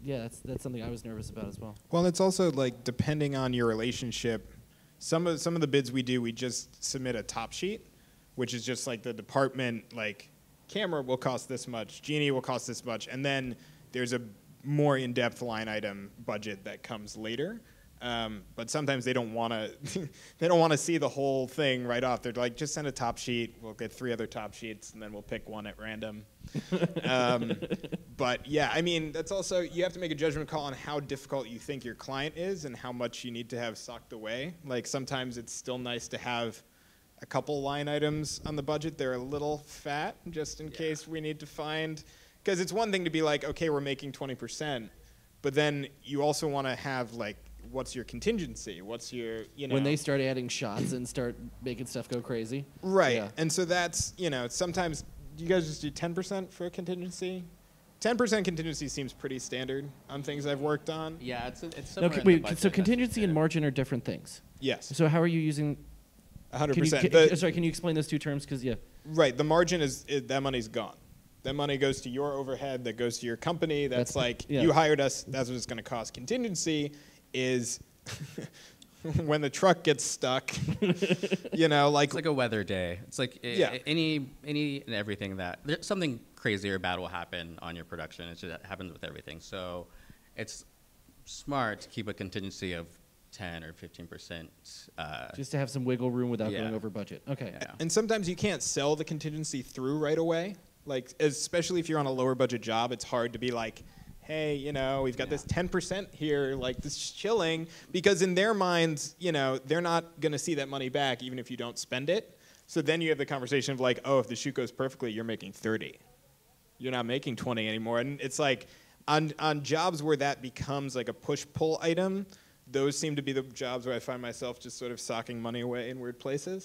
yeah, that's something I was nervous about as well. Well, it's also like depending on your relationship. Some of the bids we do, we just submit a top sheet, which is just like the department, like camera will cost this much, Genie will cost this much, and then there's a more in-depth line item budget that comes later. But sometimes they don't want to they don't want to see the whole thing right off. They're like, just send a top sheet. We'll get 3 other top sheets, and then we'll pick one at random. But yeah, I mean, that's also, you have to make a judgment call on how difficult you think your client is and how much you need to have socked away. Like sometimes it's still nice to have a couple line items on the budget. They're a little fat, just in case we need to find, because it's one thing to be like, okay, we're making 20%, but then you also want to have like, what's your contingency? What's your, you know. When they start adding shots and start making stuff go crazy. Right. Yeah. And so that's, you know, sometimes you guys just do 10% for a contingency. 10% contingency seems pretty standard on things I've worked on. Yeah, it's No, somewhere in the wait, budget, so that's contingency and fair. margin are different things. Yes, So how are you using? 100%. Sorry, can you explain those two terms? Because yeah. Right, the margin is that money's gone. That money goes to your overhead, that goes to your company. That's like, yeah. you hired us, that's what it's going to cost. Contingency is when the truck gets stuck, you know, like, It's like a weather day. It's like Yeah. any and everything that something crazy or bad will happen on your production. It just happens with everything. So it's smart to keep a contingency of 10 or 15%. Just to have some wiggle room without Yeah. going over budget. Okay. Yeah. and sometimes you can't sell the contingency through right away. Like, especially if you're on a lower budget job, it's hard to be like, hey, we've got this 10% here, like this is chilling, because in their minds, they're not going to see that money back even if you don't spend it. So then you have the conversation of like, oh, if the shoot goes perfectly, you're making 30. You're not making 20 anymore. And it's like on jobs where that becomes like a push-pull item, those seem to be the jobs where I find myself just sort of socking money away in weird places.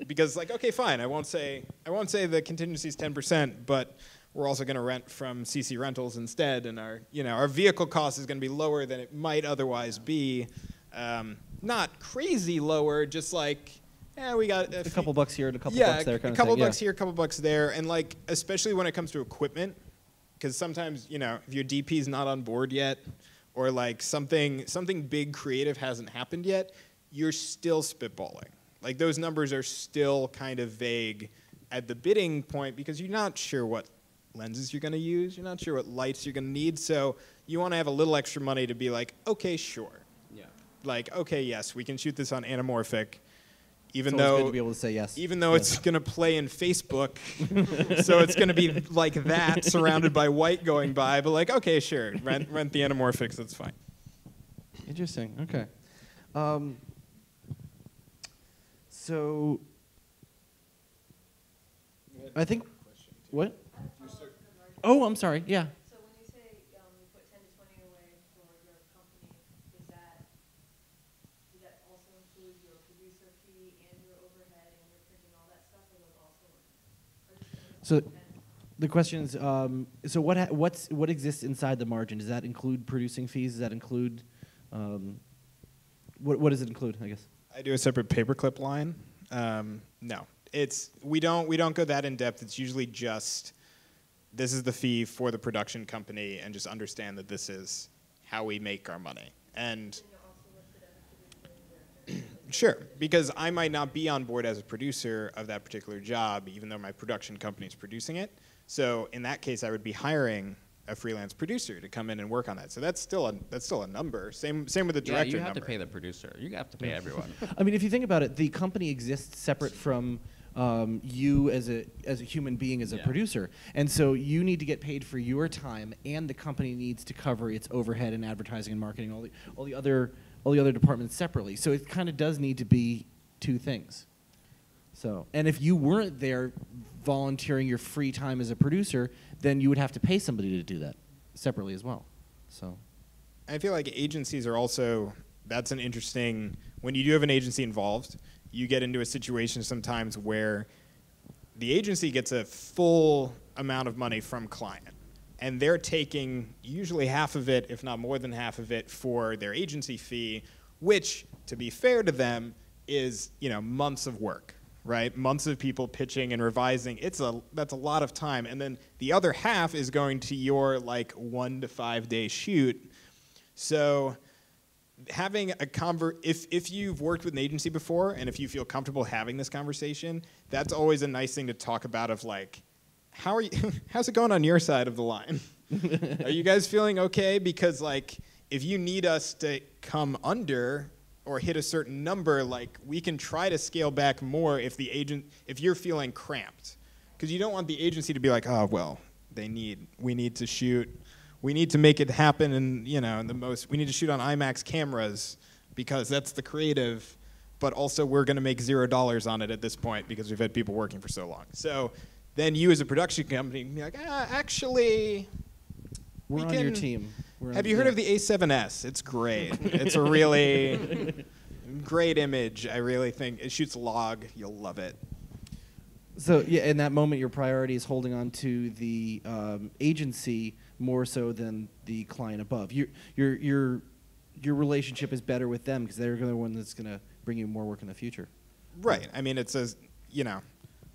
Because like, okay, fine, I won't say the contingency is 10%, but we're also going to rent from CC Rentals instead, and our vehicle cost is going to be lower than it might otherwise be. Not crazy lower, just like, we got a couple bucks here and a couple bucks there, kind of thing. A couple bucks here, a couple bucks there, and like especially when it comes to equipment, because sometimes if your DP's not on board yet, or like something big creative hasn't happened yet, you're still spitballing. Like those numbers are still kind of vague at the bidding point because you're not sure what lenses you're going to use, you're not sure what lights you're going to need, so you want to have a little extra money to be like, okay, sure. Yeah. Like, okay, yes, we can shoot this on anamorphic, even It's always though good to be able to say yes. Even though it's going to play in Facebook, so it's going to be like that, surrounded by white going by. But like, okay, sure, rent the anamorphics. That's fine. Interesting. Okay. So I think what? Oh, I'm sorry. Yeah. So when you say you put 10 to 20 away for your company, does that also include your producer fee and your overhead and your printing, all that stuff, or those also? So the question is, so what exists inside the margin? Does that include producing fees? Does that include what does it include? I guess. I do a separate paperclip line. No, we don't go that in depth. It's usually just this is the fee for the production company, and just understand that this is how we make our money. And sure, because I might not be on board as a producer of that particular job, even though my production company is producing it. So in that case, I would be hiring a freelance producer to come in and work on that. So that's still a number. Same with the director. Yeah, you have number. to pay the producer. You have to pay everyone. I mean, if you think about it, the company exists separate from you as a human being, as a producer, and so you need to get paid for your time, and the company needs to cover its overhead and advertising and marketing, all the other departments separately. So it kind of does need to be two things. So, and if you weren't there volunteering your free time as a producer, then you would have to pay somebody to do that separately as well. So, I feel like agencies are also, that's an interesting, when you do have an agency involved, you get into a situation sometimes where the agency gets a full amount of money from client, and they're taking usually half of it, if not more than half of it, for their agency fee, which, to be fair to them, is months of work, right? Months of people pitching and revising. That's a lot of time, and then the other half is going to your 1 to 5 day shoot. So having a if you've worked with an agency before, and if you feel comfortable having this conversation, that's always a nice thing to talk about. Of how are you? How's it going on your side of the line? Are you guys feeling okay? Because if you need us to come under or hit a certain number, we can try to scale back more if you're feeling cramped, because you don't want the agency to be like, oh well, we need to shoot. We need to make it happen, and we need to shoot on IMAX cameras because that's the creative, but also we're going to make $0 on it at this point because we've had people working for so long. So then you as a production company can be like, actually, we're on your team. Have you heard of the A7S? It's great. It's a really great image. I really think it shoots log. You'll love it. So yeah, in that moment, your priority is holding on to the agency more so than the client above. Your relationship is better with them because they're the one that's going to bring you more work in the future. Right. I mean, it's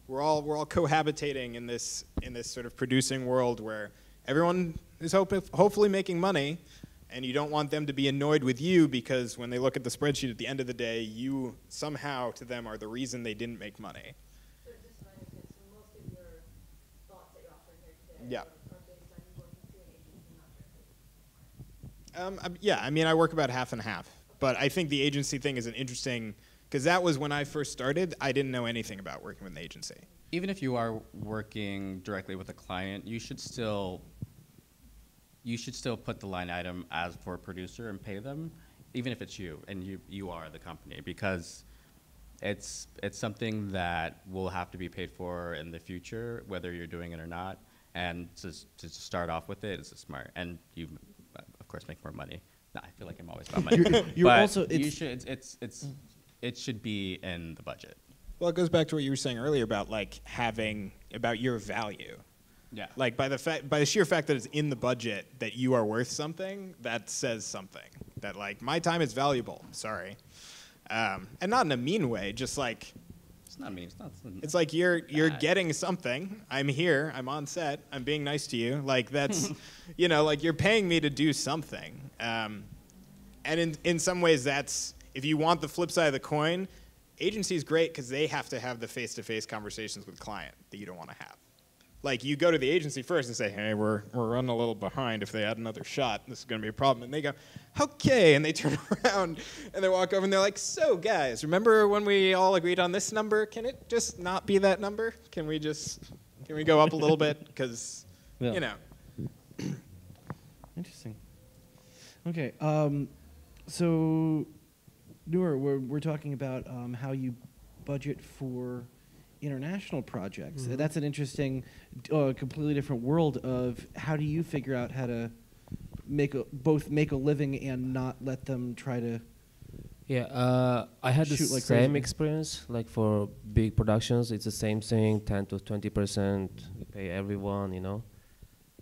we're all cohabitating in this sort of producing world where everyone is hopefully making money, and you don't want them to be annoyed with you because when they look at the spreadsheet at the end of the day, you somehow to them are the reason they didn't make money. So just so I understand, so most of your thoughts that you're offering here today Yeah. are based on you working through an agency, not directly? Yeah, I mean, I work about half and half, but I think the agency thing is an interesting, because that was when I first started. I didn't know anything about working with an agency. Even if you are working directly with a client, you should still you should still put the line item as for a producer and pay them, even if it's you and you are the company, because it's something that will have to be paid for in the future, whether you're doing it or not. And to start off with it is smart, and you, of course, make more money. Nah, I feel like I'm always about money. You're but also- you should. It should be in the budget. Well, it goes back to what you were saying earlier about like having about your value. Yeah. Like by the sheer fact that it's in the budget that you are worth something, that says something. That like my time is valuable. Sorry, and not in a mean way. Just like It's not me. It's not. it's like you're bad. getting something. I'm here. I'm on set. I'm being nice to you. Like that's, you know, like you're paying me to do something. And in some ways, that's if you want the flip side of the coin, agency is great because they have to have the face-to-face conversations with client that you don't want to have. Like you go to the agency first and say, hey, we're running a little behind. If they add another shot, this is going to be a problem. And they go, okay. And they turn around and they walk over and they're like, so guys, remember when we all agreed on this number? Can it just not be that number? Can we go up a little bit? Because, Yeah. you know. Interesting. Okay. So, Noor, we're talking about how you budget for international projects. That's an interesting, completely different world of how do you figure out how to both make a living and not let them try to. Yeah, I had the Shoot like same crazy. experience. Like for big productions, it's the same thing, 10 to 20%. You pay everyone, you know,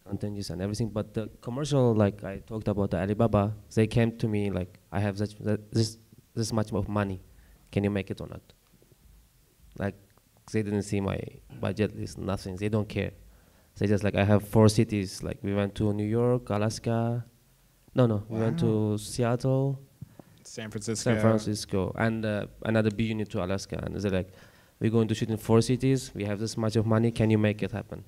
contingencies and everything. But the commercial, like I talked about the Alibaba, they came to me like, I have this much of money. Can you make it or not? Like, they didn't see my budget list, nothing. They don't care. They just like, I have 4 cities. Like we went to New York, Alaska. No, we went to Seattle. San Francisco. San Francisco, and another B unit to Alaska. And they're like, we're going to shoot in 4 cities. We have this much of money. Can you make it happen?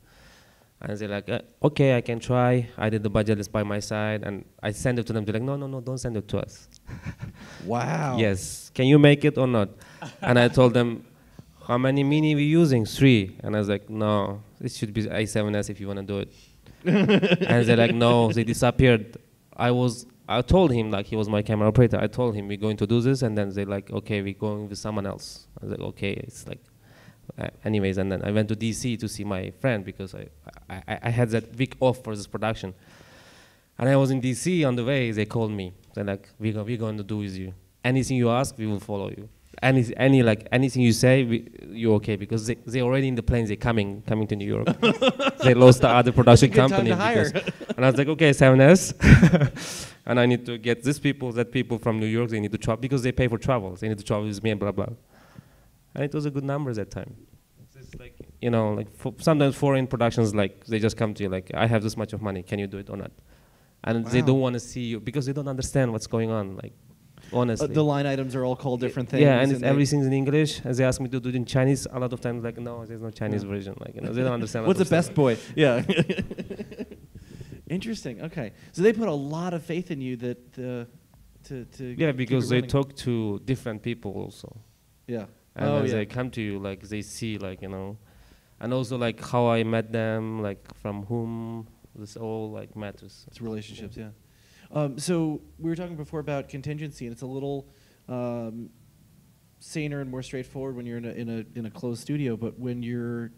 And they're like, okay, I can try. I did the budget list by my side, and I send it to them. They're like, no, don't send it to us. Wow. Yes, can you make it or not? And I told them, how many mini we using? 3. And I was like, no, it should be i7s if you want to do it. And they're like, no, they disappeared. I told him, like, he was my camera operator. I told him, we're going to do this. And then they're like, okay, we're going with someone else. I was like, okay. It's like, anyways. And then I went to DC to see my friend because I had that week off for this production. And I was in DC on the way. They called me. They're like, we're going to do with you. Anything you ask, we will follow you. Anything you say, you're okay, because they already in the plane. They're coming to New York. They lost the other production Good time company to hire. and I was like, okay, 7S, and I need to get these people, that people from New York. They need to travel because they pay for travel. They need to travel with me and blah blah. And it was a good number that time. It's like, you know, like sometimes foreign productions, like they just come to you like, I have this much of money. Can you do it or not? And they don't want to see you because they don't understand what's going on. Like. Honestly. The line items are all called different things. Yeah, and everything's in English. As they ask me to do it in Chinese, a lot of times like, no, there's no Chinese version. Like, you know, they don't understand. What's the best stuff. boy? Yeah. Interesting. Okay, so they put a lot of faith in you that to Yeah, keep because it they running. talk to different people also, Yeah. and Oh, as yeah. they come to you, like they see, like, you know, and also like how I met them, like from whom this all like matters. It's relationships. Yeah. So we were talking before about contingency, and it's a little saner and more straightforward when you're in a closed studio. But when you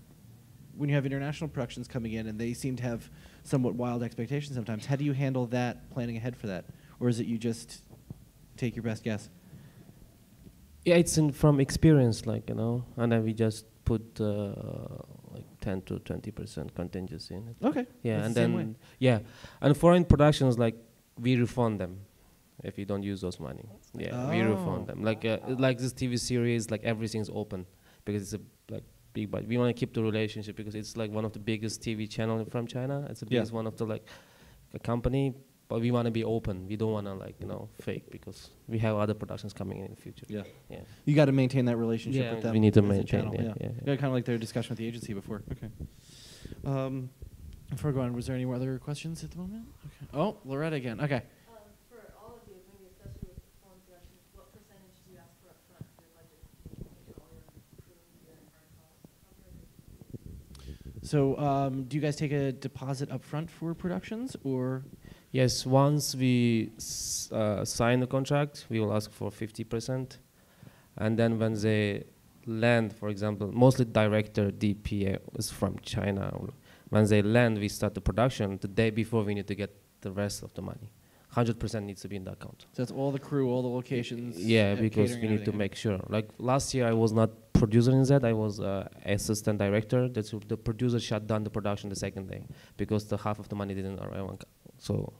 have international productions coming in, and they seem to have somewhat wild expectations sometimes, how do you handle that, planning ahead for that, or is it you just take your best guess? Yeah, it's from experience, like, you know, and then we just put like 10 to 20% contingency in it. Okay. Yeah, That's and the same then way. yeah, and foreign productions, like we refund them if you don't use those money. Yeah, we Oh. refund them. Like this TV series, like everything's open because it's a like big. But we want to keep the relationship because it's like one of the biggest TV channel from China. It's the Yeah. biggest one of the like a company. But we want to be open. We don't want to like, you know, fake because we have other productions coming in the future. Yeah. Yeah. You got to maintain that relationship Yeah, with them. we need to as a maintain, channel, yeah, yeah, yeah. Kind of like their discussion with the agency before. Okay. Before I go on, was there any other questions at the moment? Okay. Oh, Loretta again. Okay. For all of you, maybe especially with foreign productions, what percentage do you ask for upfront for your budget? Do you make all your crew, your hard costs covered? So, do you guys take a deposit up front for productions, or Yes, once we sign the contract, we will ask for 50%. And then when they land, for example, mostly director, DP is from China. When they land, we start the production. The day before, we need to get the rest of the money. 100% needs to be in the account. So that's all the crew, all the locations. Yeah, because we need to make sure. Like last year, I was not producer in that. I was assistant director. The producer shut down the production the second day because the half of the money didn't arrive. So,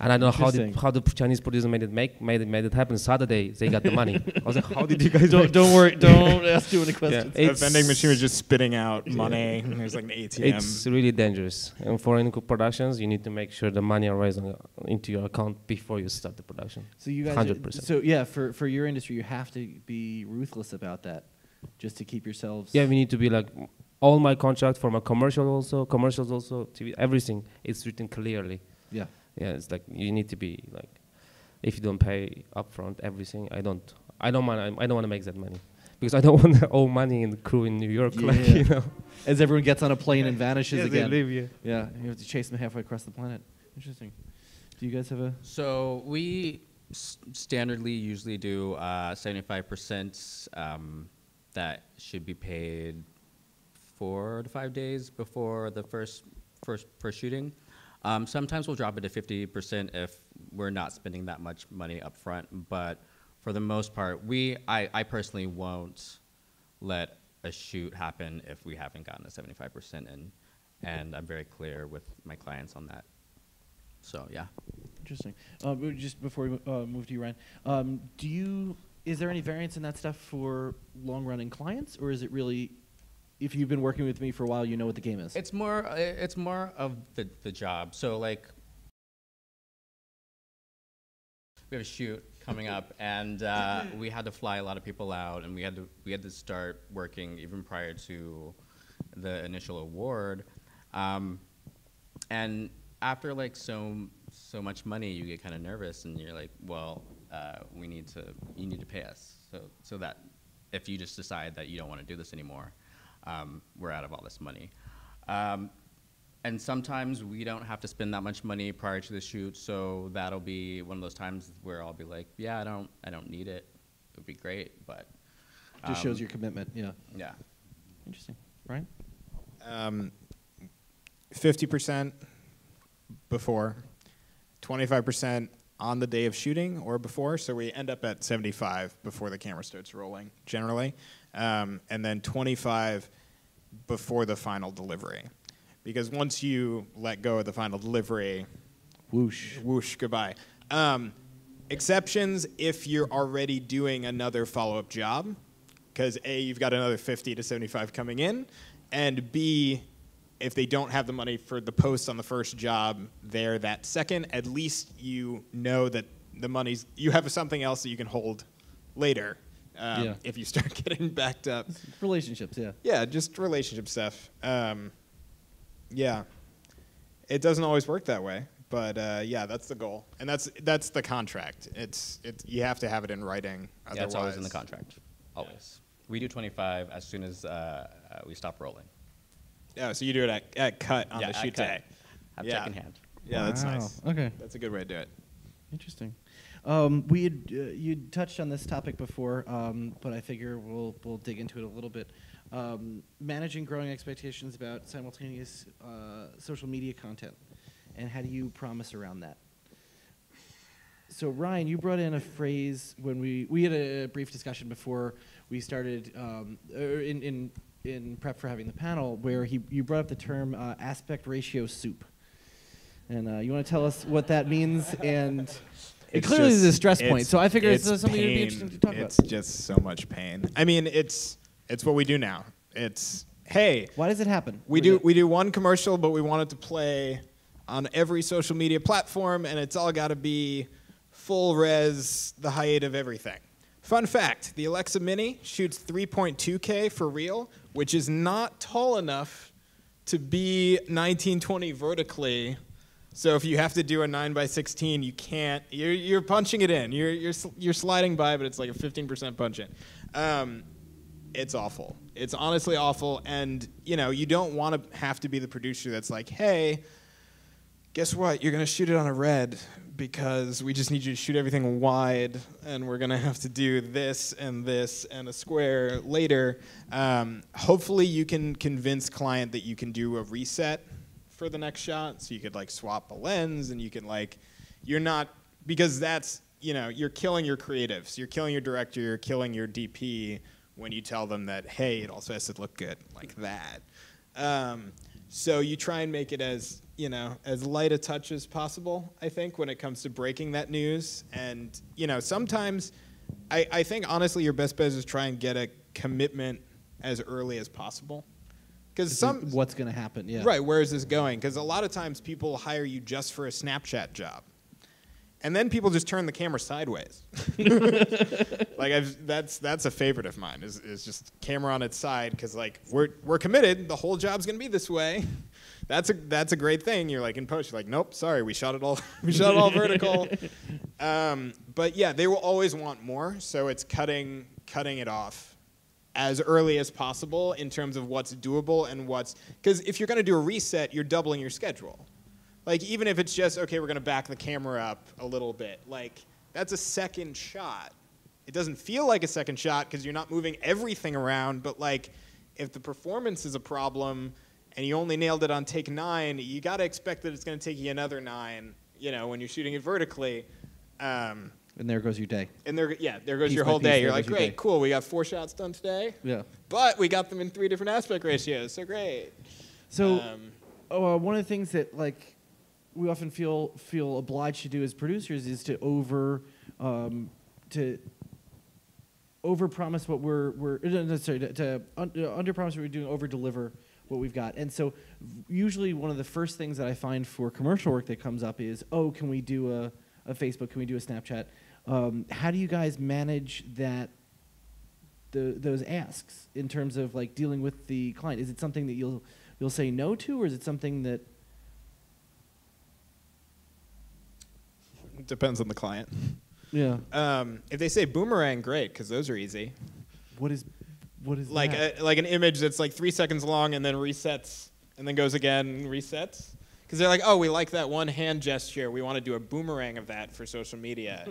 and I don't know how the Chinese producer made it happen. Saturday they got the money. I was like, how did you guys? Don't worry. Don't ask too many questions. The vending machine was just spitting out money. And there's like an ATM. It's really dangerous. And for any productions, you need to make sure the money arrives into your account before you start the production. So you guys, 100%. So yeah, for your industry, you have to be ruthless about that, just to keep yourselves. Yeah, we need to be like all my contract for my commercials also, TV, everything. It's written clearly. Yeah. Yeah, it's like you need to be like, if you don't pay upfront everything, I don't want to make that money because I don't want to owe money in the crew in New York, Yeah. like, you know. As everyone gets on a plane and vanishes again. They leave, yeah. Yeah, you have to chase them halfway across the planet. Interesting. Do you guys have a? So we standardly usually do 75% that should be paid 4 to 5 days before the first shooting. Sometimes we'll drop it to 50% if we're not spending that much money up front, but for the most part, I personally won't let a shoot happen if we haven't gotten a 75% in, and I'm very clear with my clients on that. So yeah. Interesting. Just before we move to you, Ryan, is there any variance in that stuff for long-running clients, or is it really, if you've been working with me for a while, you know what the game is? It's more of the job. So like, we have a shoot coming up, and we had to fly a lot of people out, and we had to start working even prior to the initial award, and after like so much money, you get kind of nervous, and you're like, well, you need to pay us, so that if you just decide that you don't want to do this anymore, we're out of all this money. And sometimes we don't have to spend that much money prior to the shoot, so that'll be one of those times where I'll be like, yeah, I don't need it. It would be great, but Just shows your commitment. Yeah. yeah. Interesting. Ryan? 50% before, 25% on the day of shooting or before, so we end up at 75 before the camera starts rolling, generally, and then 25 before the final delivery. Because once you let go of the final delivery, whoosh, goodbye. Exceptions if you're already doing another follow-up job, because A, you've got another 50 to 75 coming in, and B, if they don't have the money for the post on the first job there that second, at least you know that you have something else that you can hold later if you start getting backed up. Relationships, yeah. Yeah, just relationship stuff. Yeah, it doesn't always work that way, but yeah, that's the goal, and that's the contract. You have to have it in writing. Yeah, it's always in the contract. Always. We do 25 as soon as we stop rolling. Oh, so you do it at cut on the shoot day. Have check in hand. Yeah, that's Wow. nice. Okay. That's a good way to do it. Interesting. You touched on this topic before, but I figure we'll dig into it a little bit. Managing growing expectations about simultaneous social media content, and how do you promise around that? So Ryan, you brought in a phrase when we had a brief discussion before we started in prep for having the panel, where you brought up the term aspect ratio soup, and you want to tell us what that means? And it clearly is a stress point, so I figure it's something that'd be interesting to talk about. It's just so much pain. I mean, it's what we do now. It's, hey, Why does it happen? we do one commercial, but we want it to play on every social media platform, and it's all got to be full res, the height of everything. Fun fact, the Alexa Mini shoots 3.2K for real, which is not tall enough to be 1920 vertically. So if you have to do a 9:16, you can't. You're punching it in. You're sliding by, but it's like a 15% punch in. It's awful. It's honestly awful, and you don't want to have to be the producer that's like, hey, guess what? You're going to shoot it on a red because we just need you to shoot everything wide, and we're going to have to do this and a square later. Hopefully you can convince client that you can do a reset for the next shot, so you could like swap a lens, and you can like, you're not, because that's, you know, you're killing your creatives, you're killing your director, you're killing your DP when you tell them that, hey, it also has to look good like that. So you try and make it as, you know, as light a touch as possible, I think, when it comes to breaking that news. And, you know, sometimes I think, honestly, your best bet is try and get a commitment as early as possible. Because what's going to happen, yeah. Right, where is this going? Because a lot of times people hire you just for a Snapchat job. And then people just turn the camera sideways. Like that's a favorite of mine, is just camera on its side, because like we're committed. The whole job's gonna be this way. That's a great thing. You're like in post, you're like, nope, sorry, we shot it all vertical. But yeah, they will always want more. So it's cutting it off as early as possible in terms of what's doable and because if you're gonna do a reset, you're doubling your schedule. Like, even if it's just, okay, we're going to back the camera up a little bit, like, that's a second shot. It doesn't feel like a second shot because you're not moving everything around, but, like, if the performance is a problem and you only nailed it on take 9, you got to expect that it's going to take you another 9, you know, when you're shooting it vertically. And there goes your day. And there goes Piece your by whole piece, day. there You're goes like, your great, day. cool, we got 4 shots done today. Yeah. But we got them in 3 different aspect ratios, so great. So one of the things that, like, we often feel obliged to do as producers is to over promise what we're to under promise what we're doing, over deliver what we've got. And so usually one of the first things that I find for commercial work that comes up is, oh, can we do a Facebook? Can we do a Snapchat? How do you guys manage that? Those asks in terms of like dealing with the client? Is it something that you'll say no to, or is it something that Depends on the client. Yeah. If they say boomerang, great, because those are easy. What is Like that? like an image that's like 3 seconds long and then resets and then goes again and resets. Because they're like, oh, we like that one hand gesture. We want to do a boomerang of that for social media.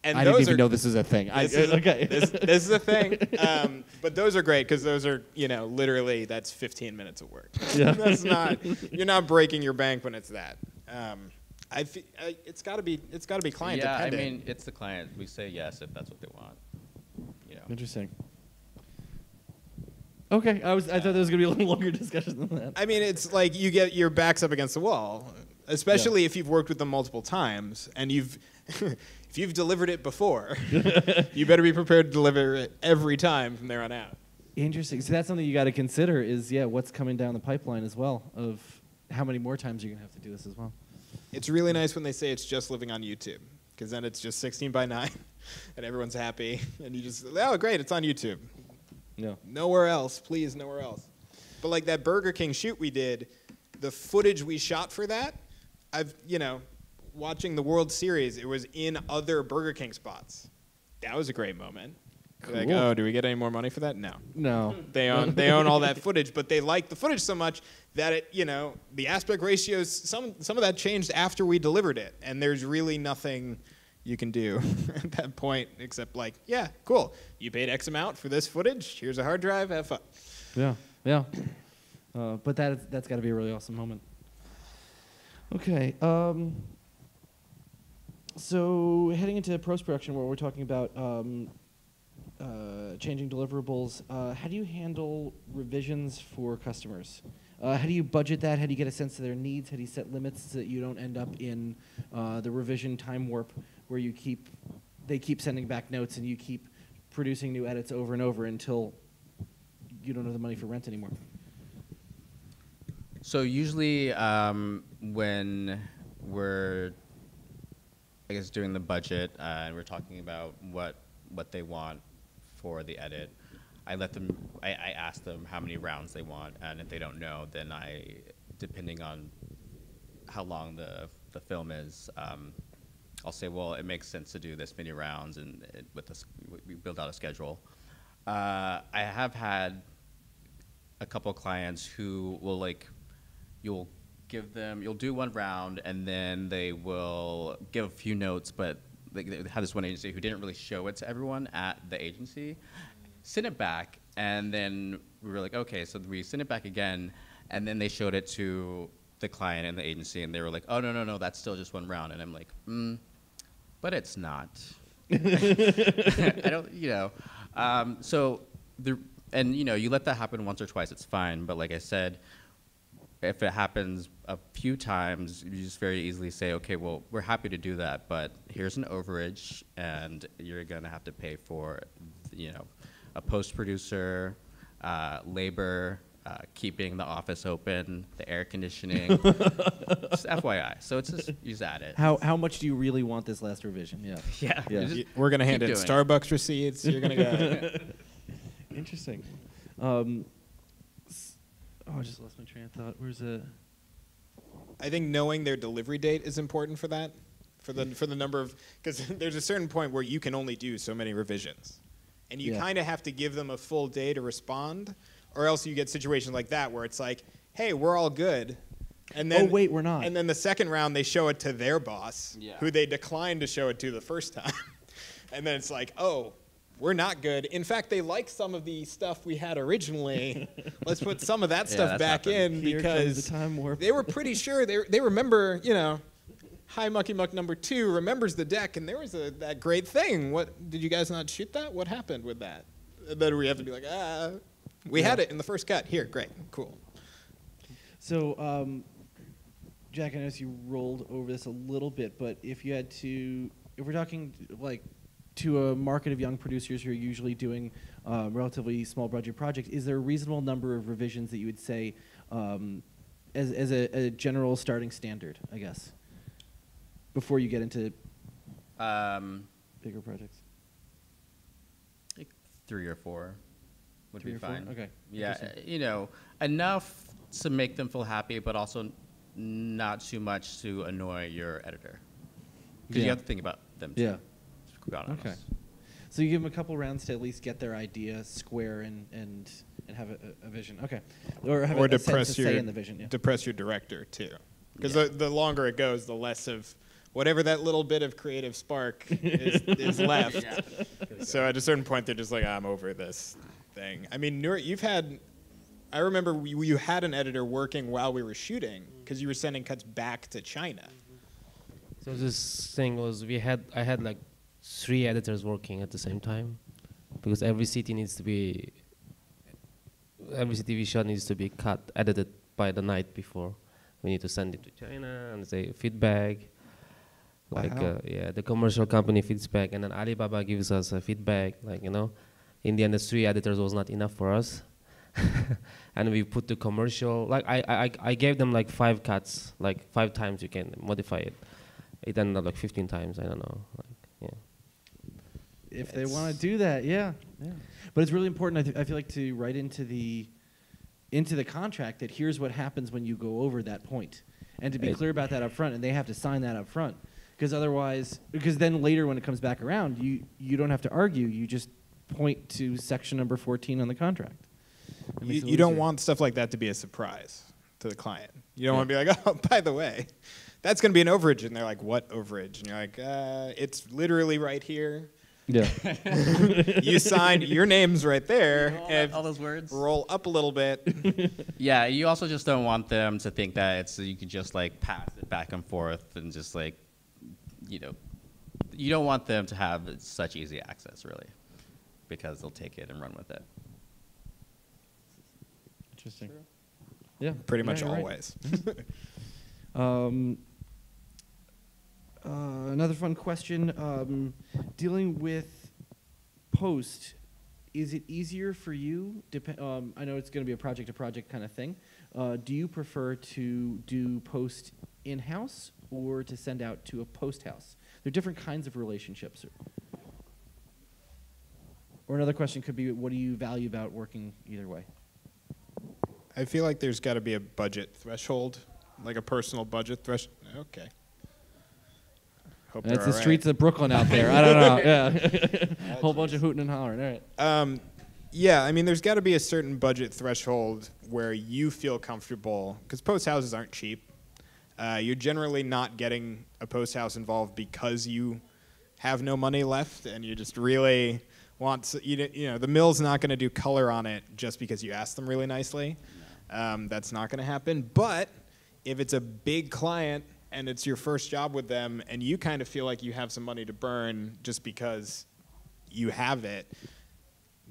And I those didn't even are, know this is a thing. this is, Okay. this is a thing. But those are great because those are, you know, literally that's 15 minutes of work. Yeah. That's not, you're not breaking your bank when it's that. It's got to be client Yeah, dependent. I mean, it's the client. We say yes if that's what they want. You know. Interesting. Okay, I thought there was gonna be a little longer discussion than that. I mean, it's like you get your backs up against the wall, especially if you've worked with them multiple times and if you've delivered it before, you better be prepared to deliver it every time from there on out. Interesting. So that's something you got to consider is what's coming down the pipeline as well, of how many more times you're gonna have to do this as well. It's really nice when they say it's just living on YouTube, because then it's just 16:9 and everyone's happy and you just, oh great, it's on YouTube. Yeah. Nowhere else, please, nowhere else. But like that Burger King shoot we did, the footage we shot for that, watching the World Series, it was in other Burger King spots. That was a great moment. Cool. Like, oh, do we get any more money for that? No. No. They own all that footage, but they like the footage so much that it, the aspect ratios, some of that changed after we delivered it, and there's really nothing you can do at that point except like, yeah, cool. You paid X amount for this footage. Here's a hard drive. Have fun. Yeah. Yeah. But that's got to be a really awesome moment. Okay. So heading into post-production, where we're talking about changing deliverables, how do you handle revisions for customers? How do you budget that? How do you get a sense of their needs? How do you set limits so that you don't end up in the revision time warp where they keep sending back notes and you keep producing new edits over and over until you don't have the money for rent anymore? So usually when we're, I guess, doing the budget and we're talking about what they want for the edit, I ask them how many rounds they want, and if they don't know, then depending on how long the film is, I'll say, well, it makes sense to do this many rounds, and we build out a schedule. I have had a couple clients who will you'll you'll do one round, and then they will give a few notes, but they had this one agency who didn't really show it to everyone at the agency, send it back, and then we were like, okay, so we sent it back again, and then they showed it to the client and the agency, and they were like, oh, no, that's still just one round. And I'm like, but it's not. I don't, you let that happen once or twice, it's fine. But like I said, if it happens a few times, you just very easily say, okay, well, we're happy to do that, but here's an overage, and you're going to have to pay for, a post-producer, labor, keeping the office open, the air conditioning, just FYI. So it's just, you just add it. How much do you really want this last revision? Yeah. Yeah. We're going to hand keep in doing it. Starbucks receipts. You're going to go. Interesting. I just lost my train of thought. Where's the? I think knowing their delivery date is important for that, for the number of, because there's a certain point where you can only do so many revisions, and you kind of have to give them a full day to respond, or else you get situations like that where it's like, hey, we're all good, and then wait, we're not. and then the second round they show it to their boss, who they declined to show it to the first time, and then it's like, oh, we're not good. In fact, they like some of the stuff we had originally. Let's put some of that stuff back in because they were pretty sure they remember, Hi Mucky Muck #2 remembers the deck, and there was that great thing. What did you guys not shoot that? What happened with that? And then we have to be like, we had it in the first cut. Here, great, cool. So, Jack, I noticed you rolled over this a little bit, but if we're talking like to a market of young producers who are usually doing relatively small budget projects, is there a reasonable number of revisions that you would say as a general starting standard, I guess, before you get into bigger projects? Like 3 or 4 would be fine. Okay. Yeah, enough to make them feel happy, but also not too much to annoy your editor. Because you have to think about them too. Yeah. Okay. So you give them a couple rounds to at least get their idea square and have a vision. Okay. Or have a sense to say in the vision. Yeah. Depress your director too, because the longer it goes, the less of whatever that little bit of creative spark is left. Yeah. So at a certain point, they're just like, I'm over this thing. I mean, I remember you had an editor working while we were shooting because you were sending cuts back to China. So this thing was I had like 3 editors working at the same time, because every CTV shot needs to be edited by the night before. We need to send it to China and say feedback. Like the commercial company feeds back, and then Alibaba gives us a feedback. In the end, the 3 editors was not enough for us, and we put the commercial. Like I gave them like 5 cuts, like 5 times you can modify it. It ended up like 15 times. I don't know. If they want to do that, yeah. But it's really important, I feel like, to write into the contract that here's what happens when you go over that point, and to be clear about that up front, and they have to sign that up front, because then later when it comes back around, you don't have to argue, you just point to section number 14 on the contract. You don't want stuff like that to be a surprise to the client. You don't want to be like, oh, by the way, that's going to be an overage, and they're like, what overage? And you're like, it's literally right here. Yeah. You signed, your name's right there. All those words. Roll up a little bit. Yeah, you also just don't want them to think that you can just like pass it back and forth and just like, you don't want them to have such easy access, really, because they'll take it and run with it. Interesting. Yeah. Pretty much you're right. always. Another fun question, dealing with post, is it easier for you, I know it's going to be a project-to-project kind of thing, do you prefer to do post in-house or to send out to a post house? There are different kinds of relationships. Or another question could be, what do you value about working either way? I feel like there's got to be a budget threshold, like a personal budget threshold. Okay. Hope It's they're the all streets right. of Brooklyn out there. I don't know. Yeah. Whole bunch of hooting and hollering. All right. Yeah, I mean, there's got to be a certain budget threshold where you feel comfortable, because post houses aren't cheap. You're generally not getting a post house involved because you have no money left and you just really want to, you know, the mill's not going to do color on it just because you ask them really nicely. That's not going to happen. But if it's a big client and it's your first job with them and you kind of feel like you have some money to burn just because you have it,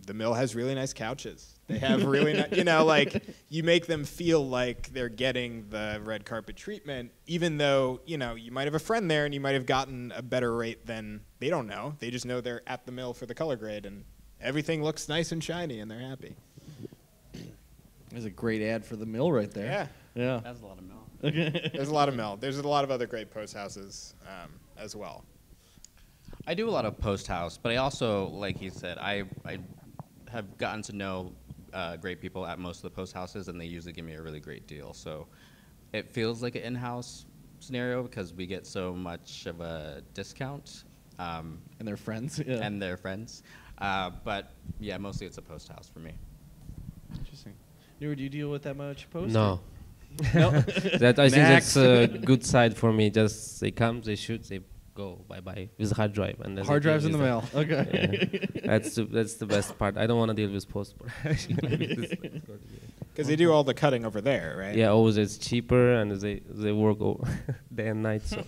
the mill has really nice couches. They have really nice, you know, like you make them feel like they're getting the red carpet treatment, even though, you know, you might have a friend there and you might have gotten a better rate than, they don't know. They just know they're at the mill for the color grade and everything looks nice and shiny and they're happy. There's a great ad for the mill right there. Yeah. Yeah. That's a lot of milk. There's a lot of mill. There's a lot of other great post houses as well. I do a lot of post house, but I also, like he said, I have gotten to know great people at most of the post houses, and they usually give me a really great deal. So it feels like an in-house scenario because we get so much of a discount. And their friends. Yeah. And their friends. But yeah, mostly it's a post house for me. Interesting. Noor, do you deal with that much post? No. No. That I think that's a good side for me. Just they come, they shoot, they go, bye bye with hard drive. And then Hard they drives in the use mail. Okay. Yeah. That's the best part. I don't want to deal with post production. Because they do all the cutting over there, right? Yeah, always it's cheaper and they work day and night. So.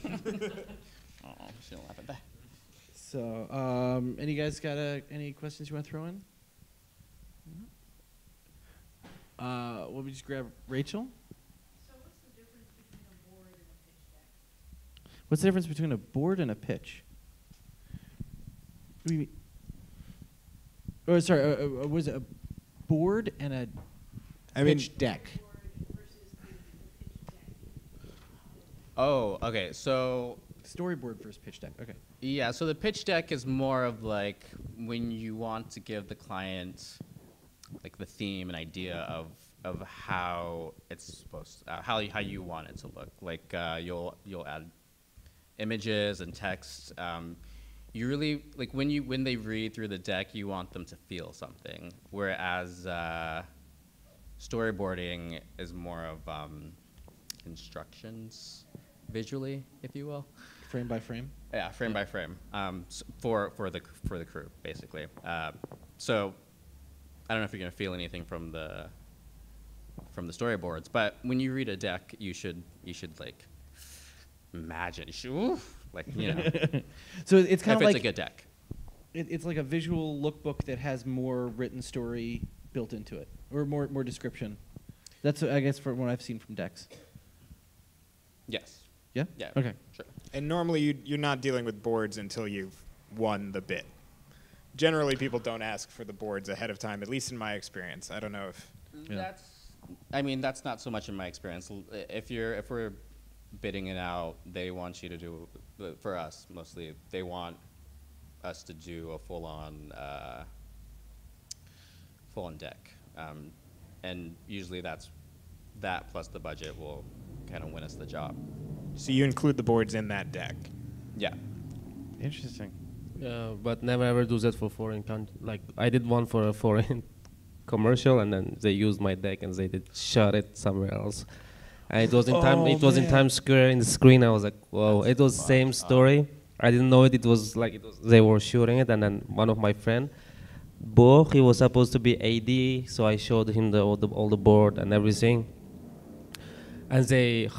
Oh, she don't laugh at that. So, any guys got any questions you want to throw in? Let me just grab Rachel. So what's the difference between a board and a pitch deck? What's the difference between a board and a pitch? What do you mean? Oh, sorry. Was it a board and a pitch deck? Board versus the pitch deck. Oh, okay. So Storyboard versus pitch deck. Okay. yeah, so the pitch deck is more of like when you want to give the client like the theme and idea of how it's supposed how you want it to look. Like you'll add images and text. You really like when they read through the deck, you want them to feel something. Whereas storyboarding is more of instructions visually, if you will. Frame by frame. Yeah, frame by frame. For the crew, basically. So I don't know if you're gonna feel anything from the storyboards, but when you read a deck, you should like imagine. You should, oof, like, you know. So it's kind if of like it's a good deck. It's like a visual lookbook that has more written story built into it, or more description. That's I guess from what I've seen from decks. Yes. Yeah. Yeah. Okay. Sure. And normally you're not dealing with boards until you've won the bid. Generally, people don't ask for the boards ahead of time, at least in my experience. I don't know if... Yeah. That's not so much in my experience. If we're bidding it out, they want you to do, for us mostly, they want us to do a full-on deck. And usually that plus the budget will kind of win us the job. So you include the boards in that deck. Yeah. Interesting. But never ever do that for foreign country. Like I did one for a foreign commercial, and then they used my deck and they did shot it somewhere else. And it was in in Times Square in the screen. I was like, whoa! It was same story. I didn't know it. It was like they were shooting it, and then one of my friend, Bo, he was supposed to be AD, so I showed him all the board and everything. And they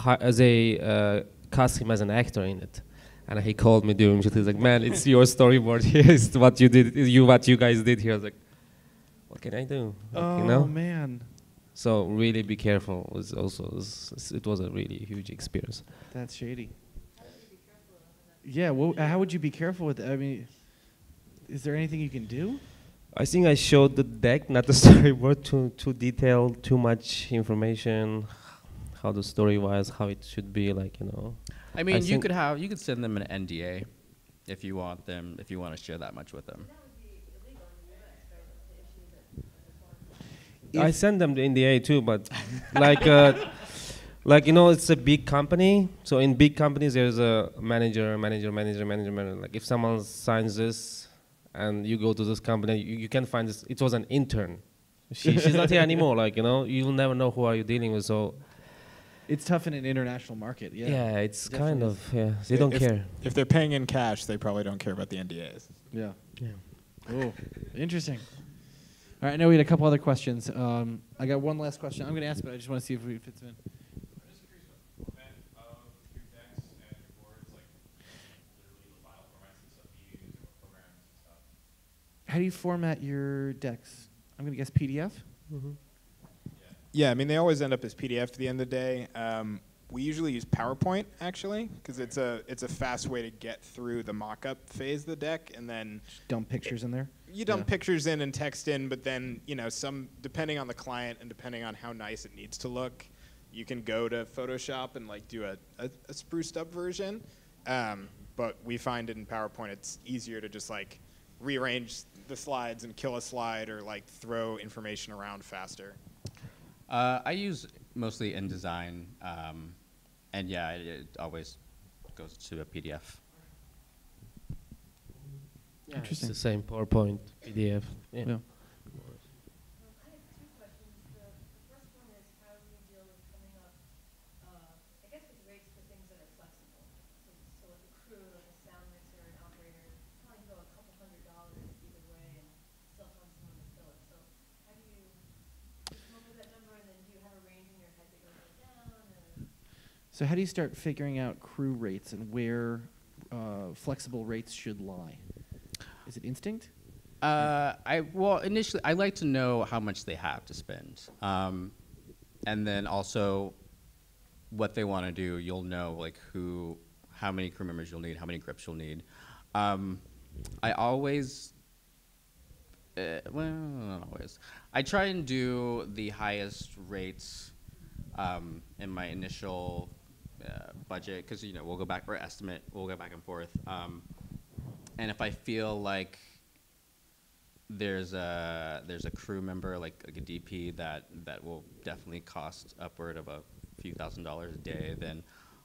cast him as an actor in it. And he called me during shoot. He's like, "Man, it's your storyboard. Here's what you did. What you guys did here." I was like, "What can I do?" Like, you know? Man, So really be careful. It was a really huge experience. that's shady. Yeah. Well, how would you be careful with that? I mean, is there anything you can do? I think I showed the deck, not the storyboard, too detailed, too much information, how the story was, how it should be, like, you know. I mean, you think- could send them an NDA if you want to share that much with them. That would be illegal in the US, right? To issue the foreign. I sent them the NDA too, but like you know, it's a big company. So in big companies, there's a manager. Like if someone signs this, and you go to this company, you can find this. It was an intern. She's not here anymore. Like, you know, you'll never know who are you dealing with. So It's tough in an international market. Yeah. Yeah, it's Definitely kind is. of, yeah, they don't care. If they're paying in cash, they probably don't care about the NDAs. Yeah. Yeah. Oh, interesting. All right, I know we had a couple other questions. I got one last question. I'm going to ask, but I just want to see if it fits in. I'm just curious about the format of your decks and your boards, like literally the file formats and stuff you use, or what programs and stuff. How do you format your decks? I'm going to guess PDF. Yeah, I mean, they always end up as PDF at the end of the day. We usually use PowerPoint, actually, because it's a fast way to get through the mock-up phase of the deck, and then Just dump pictures in there. you dump Yeah. pictures in and text in, but then, some, depending on the client and depending on how nice it needs to look, you can go to Photoshop and like do a spruced up version. But we find in PowerPoint it's easier to just like rearrange the slides and kill a slide or like throw information around faster. I use mostly InDesign, and yeah, it always goes to a PDF. Yeah, Interesting. It's the same PowerPoint, PDF. Yeah. Yeah. I have two questions. The first one is how do you deal with coming up, I guess with rates for things that are flexible? So like a crew, like a sound mixer, an operator, probably go a couple $100 either way and still find someone to fill it. So how do you come up with that number, and then do you have a range in your head that goes like down? Or So how do you start figuring out crew rates and where flexible rates should lie? Is it instinct? Initially I like to know how much they have to spend, and then also what they want to do. You'll know like how many crew members you'll need, how many grips you'll need. I always, not always. I try and do the highest rates in my initial budget, because we'll go back or estimate. We'll go back and forth. And if I feel like there's a crew member like a DP that will definitely cost upward of a few $1,000s a day, then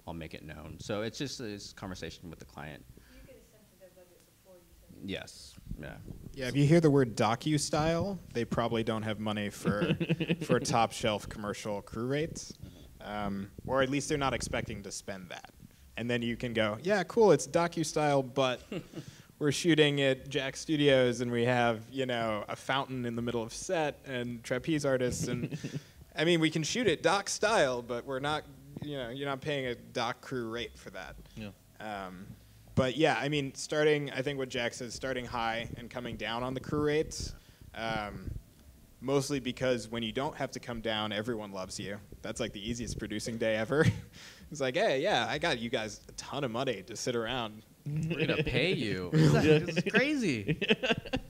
I'll make it known. So it's just a conversation with the client. do you get a sense of their budget before you send it? Yes. Yeah. Yeah, if you hear the word docu-style, they probably don't have money for top-shelf commercial crew rates, or at least they're not expecting to spend that. And then you can go, yeah, cool, it's docu-style, but we're shooting at Jack Studios, and we have a fountain in the middle of set and trapeze artists, and I mean we can shoot it doc style, but we're not, you're not paying a doc crew rate for that. Yeah. But yeah, I mean, I think what Jack says, starting high and coming down on the crew rates, mostly because when you don't have to come down, everyone loves you. That's like the easiest producing day ever. It's like, hey, yeah, I got you guys a ton of money to sit around. We're gonna pay you. This is crazy.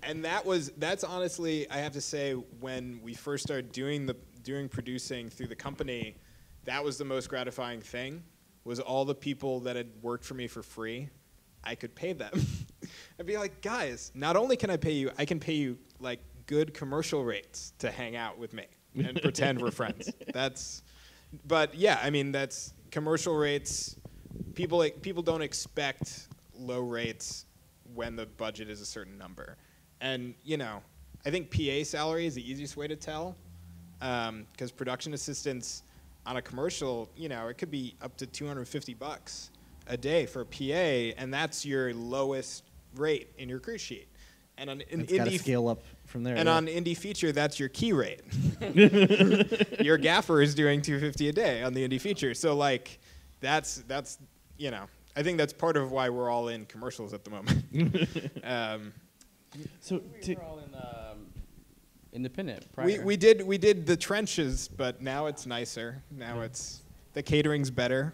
And that's honestly, I have to say, when we first started doing producing through the company, that was the most gratifying thing, was all the people that had worked for me for free, I could pay them. I'd be like, guys, not only can I pay you, I can pay you like good commercial rates to hang out with me and pretend we're friends. But yeah, I mean, that's commercial rates. People don't expect low rates when the budget is a certain number. And, I think PA salary is the easiest way to tell, because production assistants on a commercial, it could be up to $250 a day for a PA, and that's your lowest rate in your crew sheet. And on an It's got to scale up from there. and yeah. on indie feature, that's your key rate. Your gaffer is doing $250 a day on the indie feature. So like, that's I think that's part of why we're all in commercials at the moment. So We were all in independent prior. we did the trenches, but now it's nicer. Now it's the catering's better.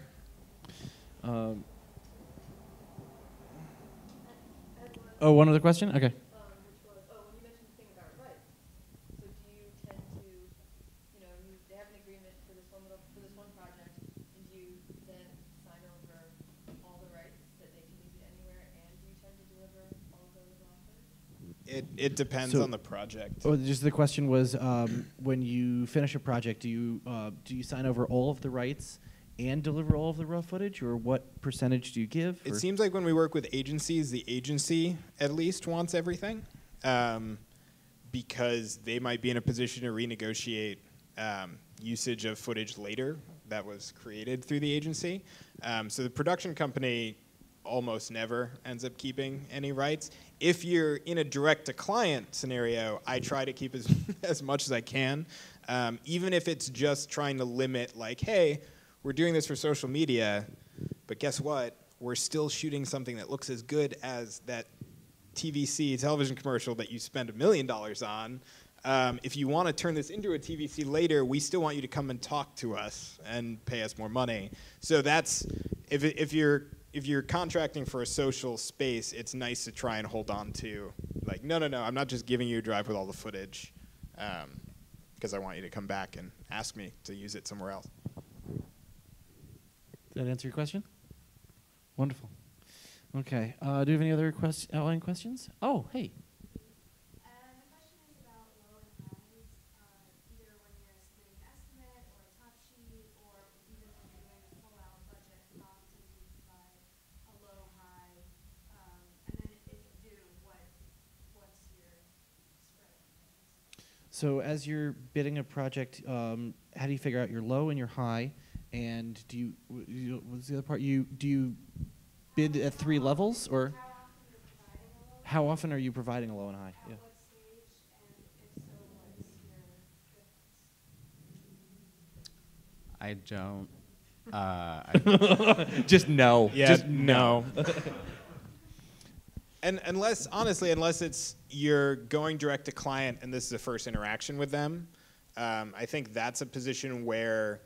One other question? Okay. Which was, when you mentioned the thing about rights, so do you tend to, they have an agreement for this one project, and do you then sign over all the rights that they can use it anywhere, and do you tend to deliver all of those offers? It depends So- on the project. Just the question was, when you finish a project, do you sign over all of the rights and deliver all of the raw footage, or what percentage do you give? It or- seems like when we work with agencies, the agency at least wants everything, because they might be in a position to renegotiate usage of footage later that was created through the agency. So the production company almost never ends up keeping any rights. If you're in a direct-to-client scenario, I try to keep as much as I can, even if it's just trying to limit, like, hey, we're doing this for social media, but guess what? We're still shooting something that looks as good as that TVC television commercial that you spend $1 million on. If you want to turn this into a TVC later, we still want you to come and talk to us and pay us more money. So that's, if you're contracting for a social space, it's nice to try and hold on to, like, no, I'm not just giving you a drive with all the footage, because I want you to come back and ask me to use it somewhere else. Did that answer your question? Wonderful. Okay. Do you have any other outline questions? Oh, hey. My question is about low and highs, either when you're submitting an estimate or a top sheet, or even when you're doing a full-out budget, how often do you provide a low, high, and then if you do, what's your spread? So as you're bidding a project, how do you figure out your low and your high? And what's the other part? Do you bid at 3 levels, or how often are you providing a low and high? Yeah. What stage, and if so, what's your difference? I don't. Just no. Yeah, Just no. And unless it's you're going direct to client and this is the first interaction with them, I think that's a position where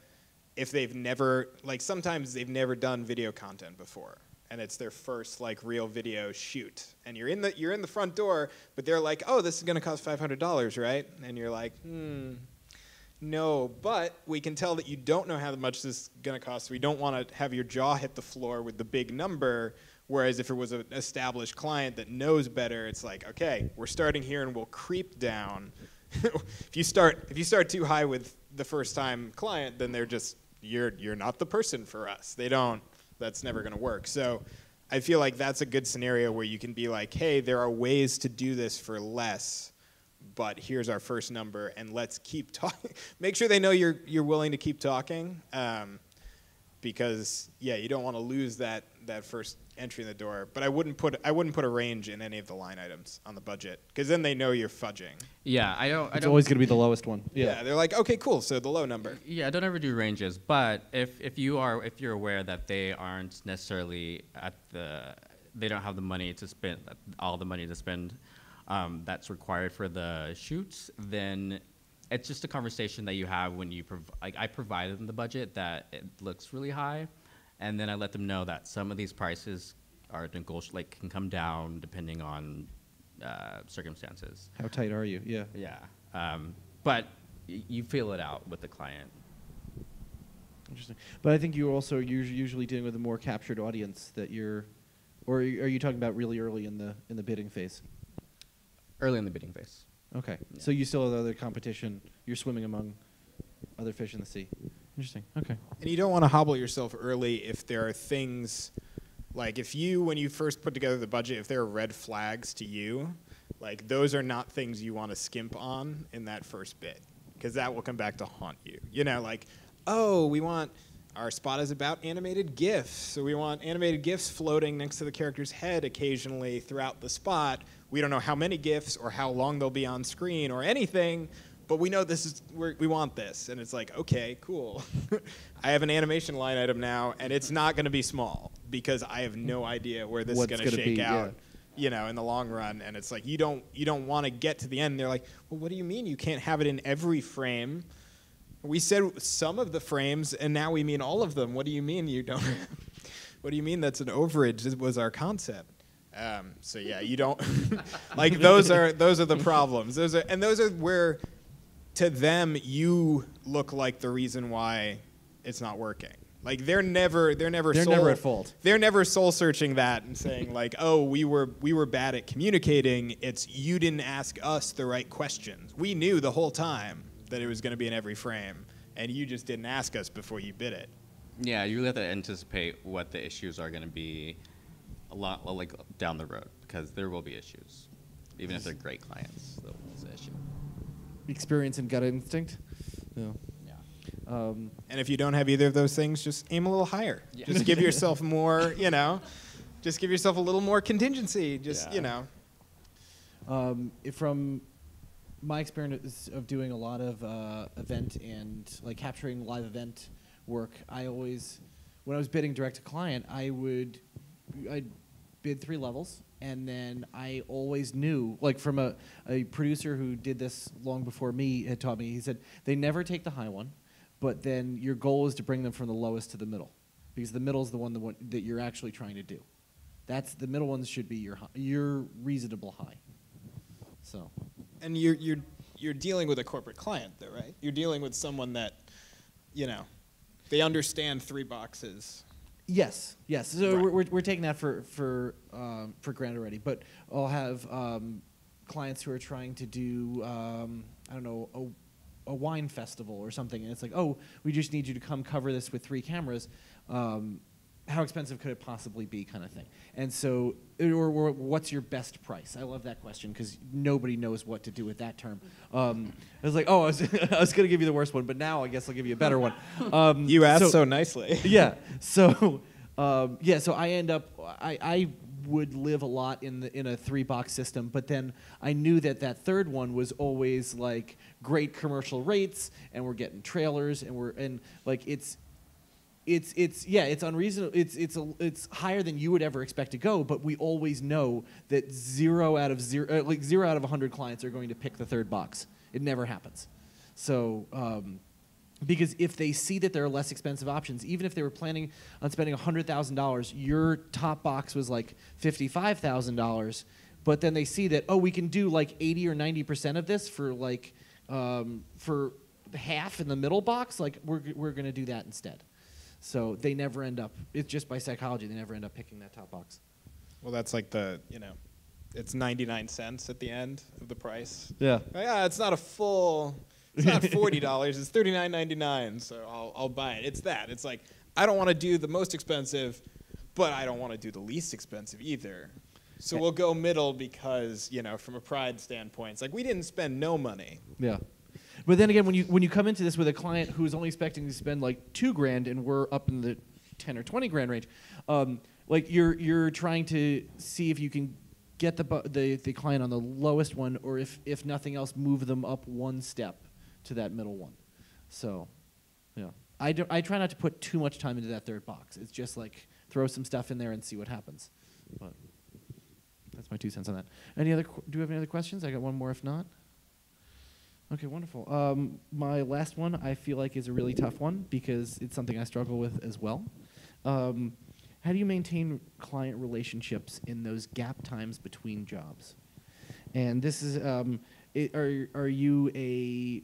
if they've never, like sometimes they've never done video content before and it's their first like real video shoot and you're in the front door, but they're like, oh, this is going to cost $500, right? And you're like, no, but we can tell that you don't know how much this is going to cost. So we don't want to have your jaw hit the floor with the big number. Whereas if it was an established client that knows better, it's like, okay, we're starting here and we'll creep down. If you start too high with the first time client, then they're just, you're not the person for us. That's never going to work. So I feel like that's a good scenario where you can be like, hey, there are ways to do this for less, but here's our first number, and let's keep talking. Make sure they know you're willing to keep talking, because yeah, you don't want to lose that first entry in the door. But I wouldn't put a range in any of the line items on the budget, because then they know you're fudging. Yeah, I don't. It's always going to be the lowest one. Yeah, they're like, okay, cool. So the low number. Yeah, I don't ever do ranges, but if you're aware that they aren't necessarily they don't have the money to spend all the money to spend that's required for the shoots, then it's just a conversation that you have when you I provide them the budget that it looks really high, and then I let them know that some of these prices are can come down depending on circumstances. How tight are you? Yeah. Yeah, but you feel it out with the client. Interesting. But I think you're also usually dealing with a more captured audience that you're, or are you talking about really early in the bidding phase? Early in the bidding phase. Okay. Yeah. So you still have other competition. You're swimming among other fish in the sea. Interesting. Okay. And you don't want to hobble yourself early if there are things, like when you first put together the budget, if there are red flags to you, like those are not things you want to skimp on in that first bid, because that will come back to haunt you. You know, like, oh, our spot is about animated GIFs, so we want animated GIFs floating next to the character's head occasionally throughout the spot. We don't know how many GIFs or how long they'll be on screen or anything, but we know we want this. And it's like, okay, cool. I have an animation line item now, and it's not going to be small because I have no idea where this is going to shake out. Yeah. You know, in the long run. And it's like, you don't want to get to the end. They're like, well, what do you mean you can't have it in every frame? We said some of the frames, and now we mean all of them. What do you mean you don't? What do you mean that's an overage? This was our concept. So yeah, you don't like those are the problems. Those are where to them you look like the reason why it's not working. Like they're never never at fault. They're never soul searching that and saying like, oh, we were bad at communicating. It's you didn't ask us the right questions. We knew the whole time that it was going to be in every frame, and you just didn't ask us before you bid it. Yeah, you really have to anticipate what the issues are going to be a lot like down the road, because there will be issues. Even if they're great clients, there's an issue. Experience and gut instinct. No. Yeah. And if you don't have either of those things, just aim a little higher. Yeah. Just give yourself more, just give yourself a little more contingency. Just, Yeah. From my experience of doing a lot of event and like capturing live event work, when I was bidding direct to client, I'd bid 3 levels, and then I always knew, like from a producer who did this long before me had taught me, he said, they never take the high one, but then your goal is to bring them from the lowest to the middle, because the middle is the one that you're actually trying to do. The middle ones should be your reasonable high. So. And you're dealing with a corporate client, though, right? You're dealing with someone that, they understand 3 boxes. Yes. So Right. we're taking that for granted already. But I'll have clients who are trying to do I don't know, a wine festival or something, and it's like, oh, we just need you to come cover this with 3 cameras. How expensive could it possibly be, kind of thing. And so, or what's your best price? I love that question because nobody knows what to do with that term. I was like, oh, I was going to give you the worst one, but now I guess I'll give you a better one. You asked so nicely. Yeah. So, so I end up, I would live a lot in a 3-box system, but then I knew that third one was always like great commercial rates, and we're getting trailers, and it's unreasonable. It's higher than you would ever expect to go, but we always know that 0 out of 100 clients are going to pick the 3rd box. It never happens. So, because if they see that there are less expensive options, even if they were planning on spending $100,000, your top box was like $55,000, but then they see that, oh, we can do like 80 or 90% of this for like for half in the middle box. Like we're going to do that instead. So they never end up, it's just by psychology, they never end up picking that top box. Well, that's like it's 99 cents at the end of the price. Yeah. Yeah, it's not it's not $40, it's $39.99, so I'll buy it. It's that. It's like, I don't want to do the most expensive, but I don't want to do the least expensive either. So we'll go middle because, from a pride standpoint, it's like we didn't spend no money. Yeah. But then again, when you come into this with a client who's only expecting to spend like $2,000 and we're up in the 10 or 20 grand range, like you're trying to see if you can get the client on the lowest one, or if nothing else, move them up one step to that middle one. So, yeah, I try not to put too much time into that 3rd box. It's just like throw some stuff in there and see what happens. But that's my 2 cents on that. Do you have any other questions? I got one more if not. Okay, wonderful. My last one I feel like is a really tough one because it's something I struggle with as well. How do you maintain client relationships in those gap times between jobs? And this is, are you a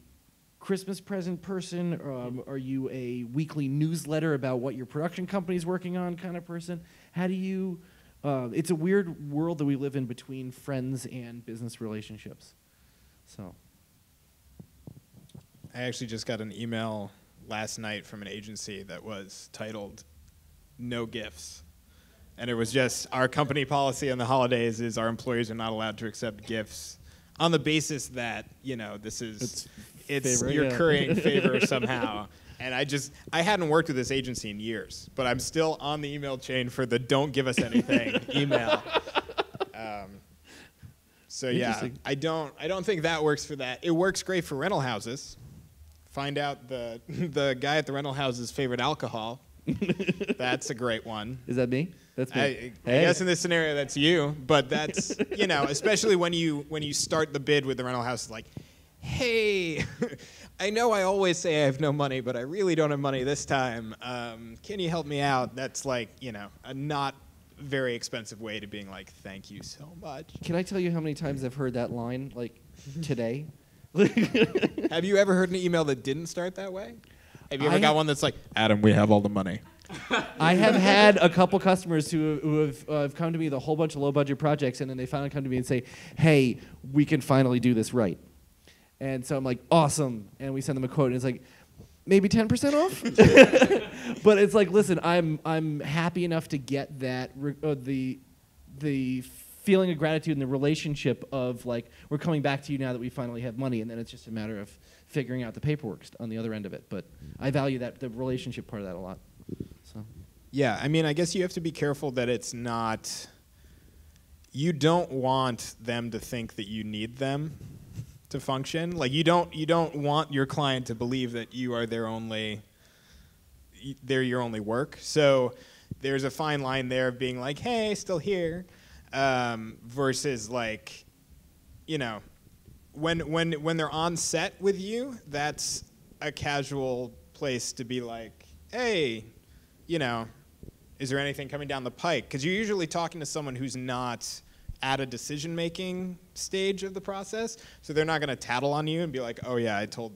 Christmas present person? Are you a weekly newsletter about what your production company's working on kind of person? How do you, it's a weird world that we live in between friends and business relationships. So. I actually just got an email last night from an agency that was titled "No Gifts," and it was just our company policy on the holidays is our employees are not allowed to accept gifts on the basis that this is you're currying favor somehow. And I hadn't worked with this agency in years, but I'm still on the email chain for the "Don't give us anything" email. So yeah, I don't think that works for that. It works great for rental houses. Find out the guy at the rental house's favorite alcohol. That's a great one. Is that me? That's me. I guess in this scenario that's you, but that's especially when you start the bid with the rental house, like, hey, I know I always say I have no money, but I really don't have money this time. Can you help me out? That's like a not very expensive way to being like, thank you so much. Can I tell you how many times I've heard that line like today? Have you ever heard an email that didn't start that way? Have you ever got one that's like, Adam, we have all the money? I have had a couple customers who have come to me with a whole bunch of low-budget projects, and then they finally come to me and say, hey, we can finally do this right. And so I'm like, awesome. And we send them a quote, and it's like, maybe 10% off? But it's like, listen, I'm happy enough to get that, the feeling of gratitude in the relationship of like we're coming back to you now that we finally have money, and then it's just a matter of figuring out the paperwork on the other end of it. But I value that the relationship part of that a lot. So Yeah, I mean, I guess you have to be careful that it's not. You don't want them to think that you need them to function. Like you don't want your client to believe that you are they're your only work. So there's a fine line there of being like, hey, still here, versus like, you know, when they're on set with you, that's a casual place to be like, hey, you know, is there anything coming down the pike? Because you're usually talking to someone who's not at a decision-making stage of the process, so they're not going to tattle on you and be like, oh yeah, I told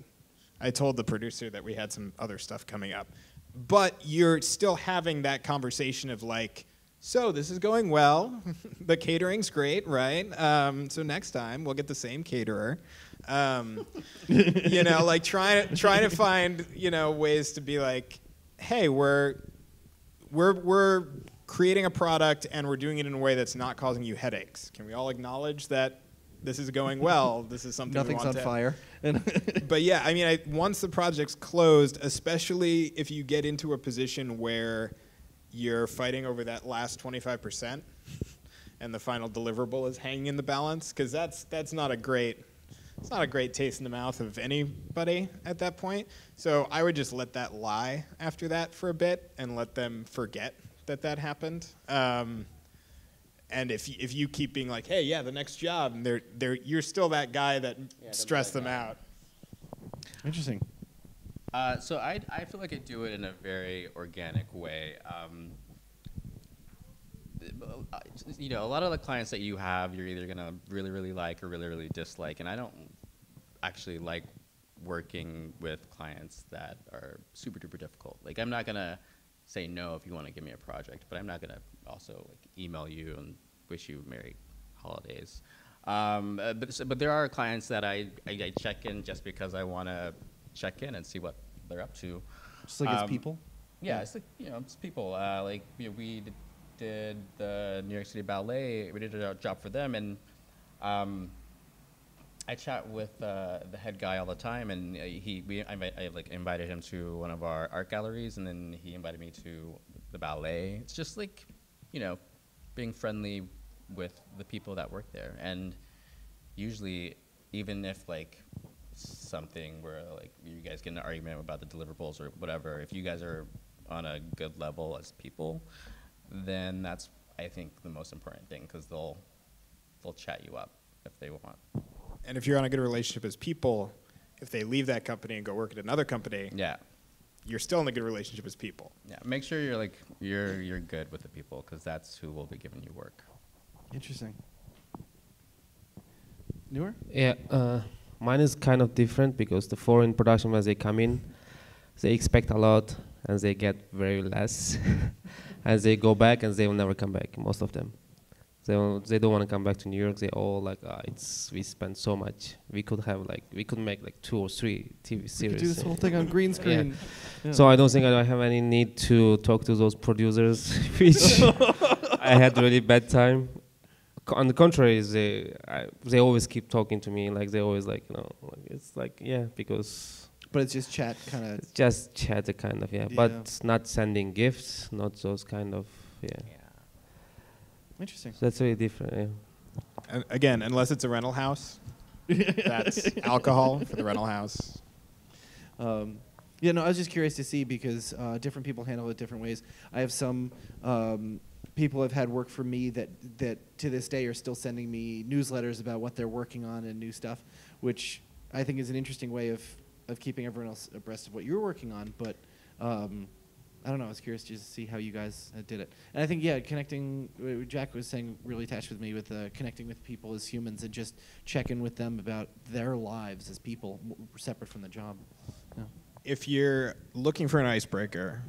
the producer that we had some other stuff coming up. But you're still having that conversation of like, so this is going well, the catering's great, right? So next time we'll get the same caterer. You know, like trying to find, you know, ways to be like, hey, we're creating a product and we're doing it in a way that's not causing you headaches. Can we all acknowledge that this is going well? This is something nothing's we want on fire. But yeah, I mean, once the project's closed, especially if you get into a position where you're fighting over that last 25% and the final deliverable is hanging in the balance, because that's not a great taste in the mouth of anybody at that point. So I would just let that lie after that for a bit and let them forget that happened. And if you keep being like, hey, yeah, the next job, and you're still that guy that stressed them out. Interesting. So I feel like I do it in a very organic way. You know, a lot of the clients that you have, you're either gonna really, really like or really, really dislike, and I don't actually like working with clients that are super duper difficult. Like, I'm not gonna say no if you want to give me a project, but I'm not gonna also like email you and wish you Merry Holidays. But there are clients that I check in just because I want to check in and see what they're up to. Just like it's people. Yeah, it's like, you know, it's people. Like, you know, we did the New York City Ballet. We did a job for them, and I chat with the head guy all the time, and I invited him to one of our art galleries, and then he invited me to the ballet. It's just like, you know, being friendly with the people that work there, and usually, even if like something where like you guys get in an argument about the deliverables or whatever, if you guys are on a good level as people, then that's, I think, the most important thing, because they'll chat you up if they want. And if you're on a good relationship as people, if they leave that company and go work at another company, Yeah. you're still in a good relationship as people. Yeah, make sure you're like you're good with the people, because that's who will be giving you work. Interesting. Newer? Yeah, mine is kind of different, because the foreign production, when they come in, they expect a lot and they get very less, and they go back and they will never come back. Most of them, they don't want to come back to New York. They all like, we spent so much. We could make like 2 or 3 TV series. We could do this whole thing on green screen. Yeah. So I don't think I have any need to talk to those producers, which I had really bad time. On the contrary, they always keep talking to me, like they always like, you know, like it's like, yeah, because. But it's just chat, kind of. Just chat, kind of, yeah. But not sending gifts, not those kind of, yeah. Interesting. So that's really different, yeah. And again, unless it's a rental house, that's alcohol for the rental house. Yeah, no, I was just curious to see, because different people handle it different ways. I have some people have had work for me that to this day are still sending me newsletters about what they're working on and new stuff, which I think is an interesting way of keeping everyone else abreast of what you're working on. But I don't know, I was curious just to see how you guys did it. And I think, yeah, connecting, Jack was saying, really attached with me with connecting with people as humans and just checking with them about their lives as people, separate from the job. Yeah. If you're looking for an icebreaker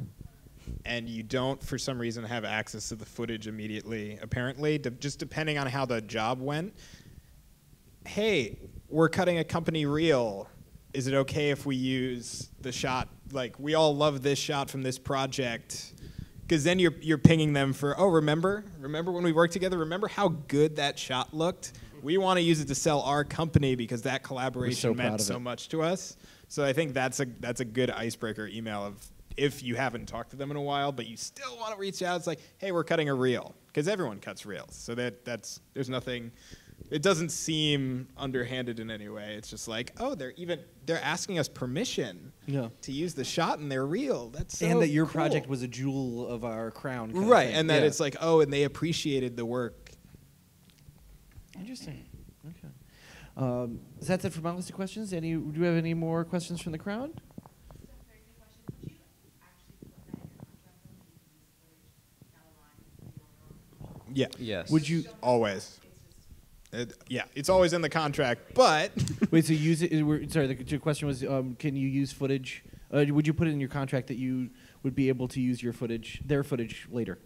and you don't, for some reason, have access to the footage immediately, apparently, just depending on how the job went, hey, we're cutting a company reel. Is it okay if we use the shot? Like, we all love this shot from this project. because then you're pinging them for, oh, remember when we worked together? Remember how good that shot looked? We want to use it to sell our company because that collaboration meant so much to us. So I think that's a good icebreaker email of if you haven't talked to them in a while, but you still want to reach out. It's like, hey, we're cutting a reel, because everyone cuts reels. So that's there's nothing. It doesn't seem underhanded in any way. It's just like, oh, they're asking us permission to use the shot in their reel. That's so and that your cool. project was a jewel of our crown. Kind of Right, thing. and that it's like, oh, and they appreciated the work. Interesting. Okay. Is that it for my list of questions? Do we have any more questions from the crowd? This is a very good question. Would you actually put that in your contract though, that you can use footage down the line for your own? Yeah. Yes. Would you? Always. Yeah, it's always in the contract, but Wait, so use it? Sorry, the question was, can you use footage? Would you put it in your contract that you would be able to use their footage later?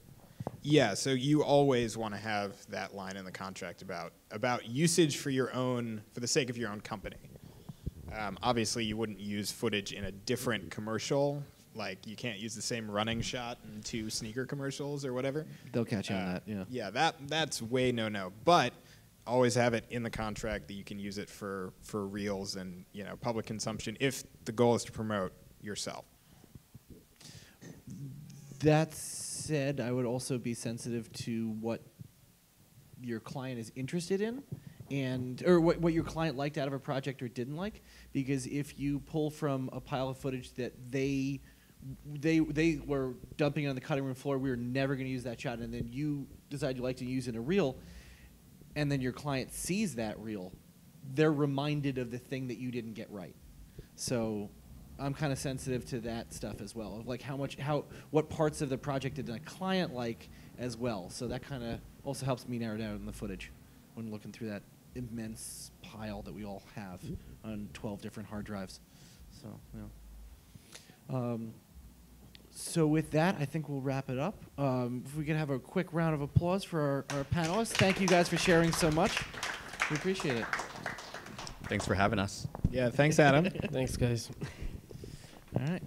yeah, so you always want to have that line in the contract about usage for the sake of your own company. Obviously, you wouldn't use footage in a different commercial. Like, you can't use the same running shot in 2 sneaker commercials or whatever. They'll catch you on that. Yeah. Yeah, that's way no. But always have it in the contract that you can use it for reels and public consumption if the goal is to promote yourself. That said, I would also be sensitive to what your client is interested in, or what your client liked out of a project or didn't like. Because if you pull from a pile of footage that they were dumping on the cutting room floor, we were never going to use that shot, and then you decide you like to use it in a reel, and then your client sees that reel, they're reminded of the thing that you didn't get right. So I'm kind of sensitive to that stuff as well, of like what parts of the project did the client like as well. So that kind of also helps me narrow down the footage when looking through that immense pile that we all have on 12 different hard drives. So, so with that, I think we'll wrap it up. If we could have a quick round of applause for our panelists. Thank you guys for sharing so much. We appreciate it. Thanks for having us. Yeah, thanks, Adam. Thanks, guys. All right.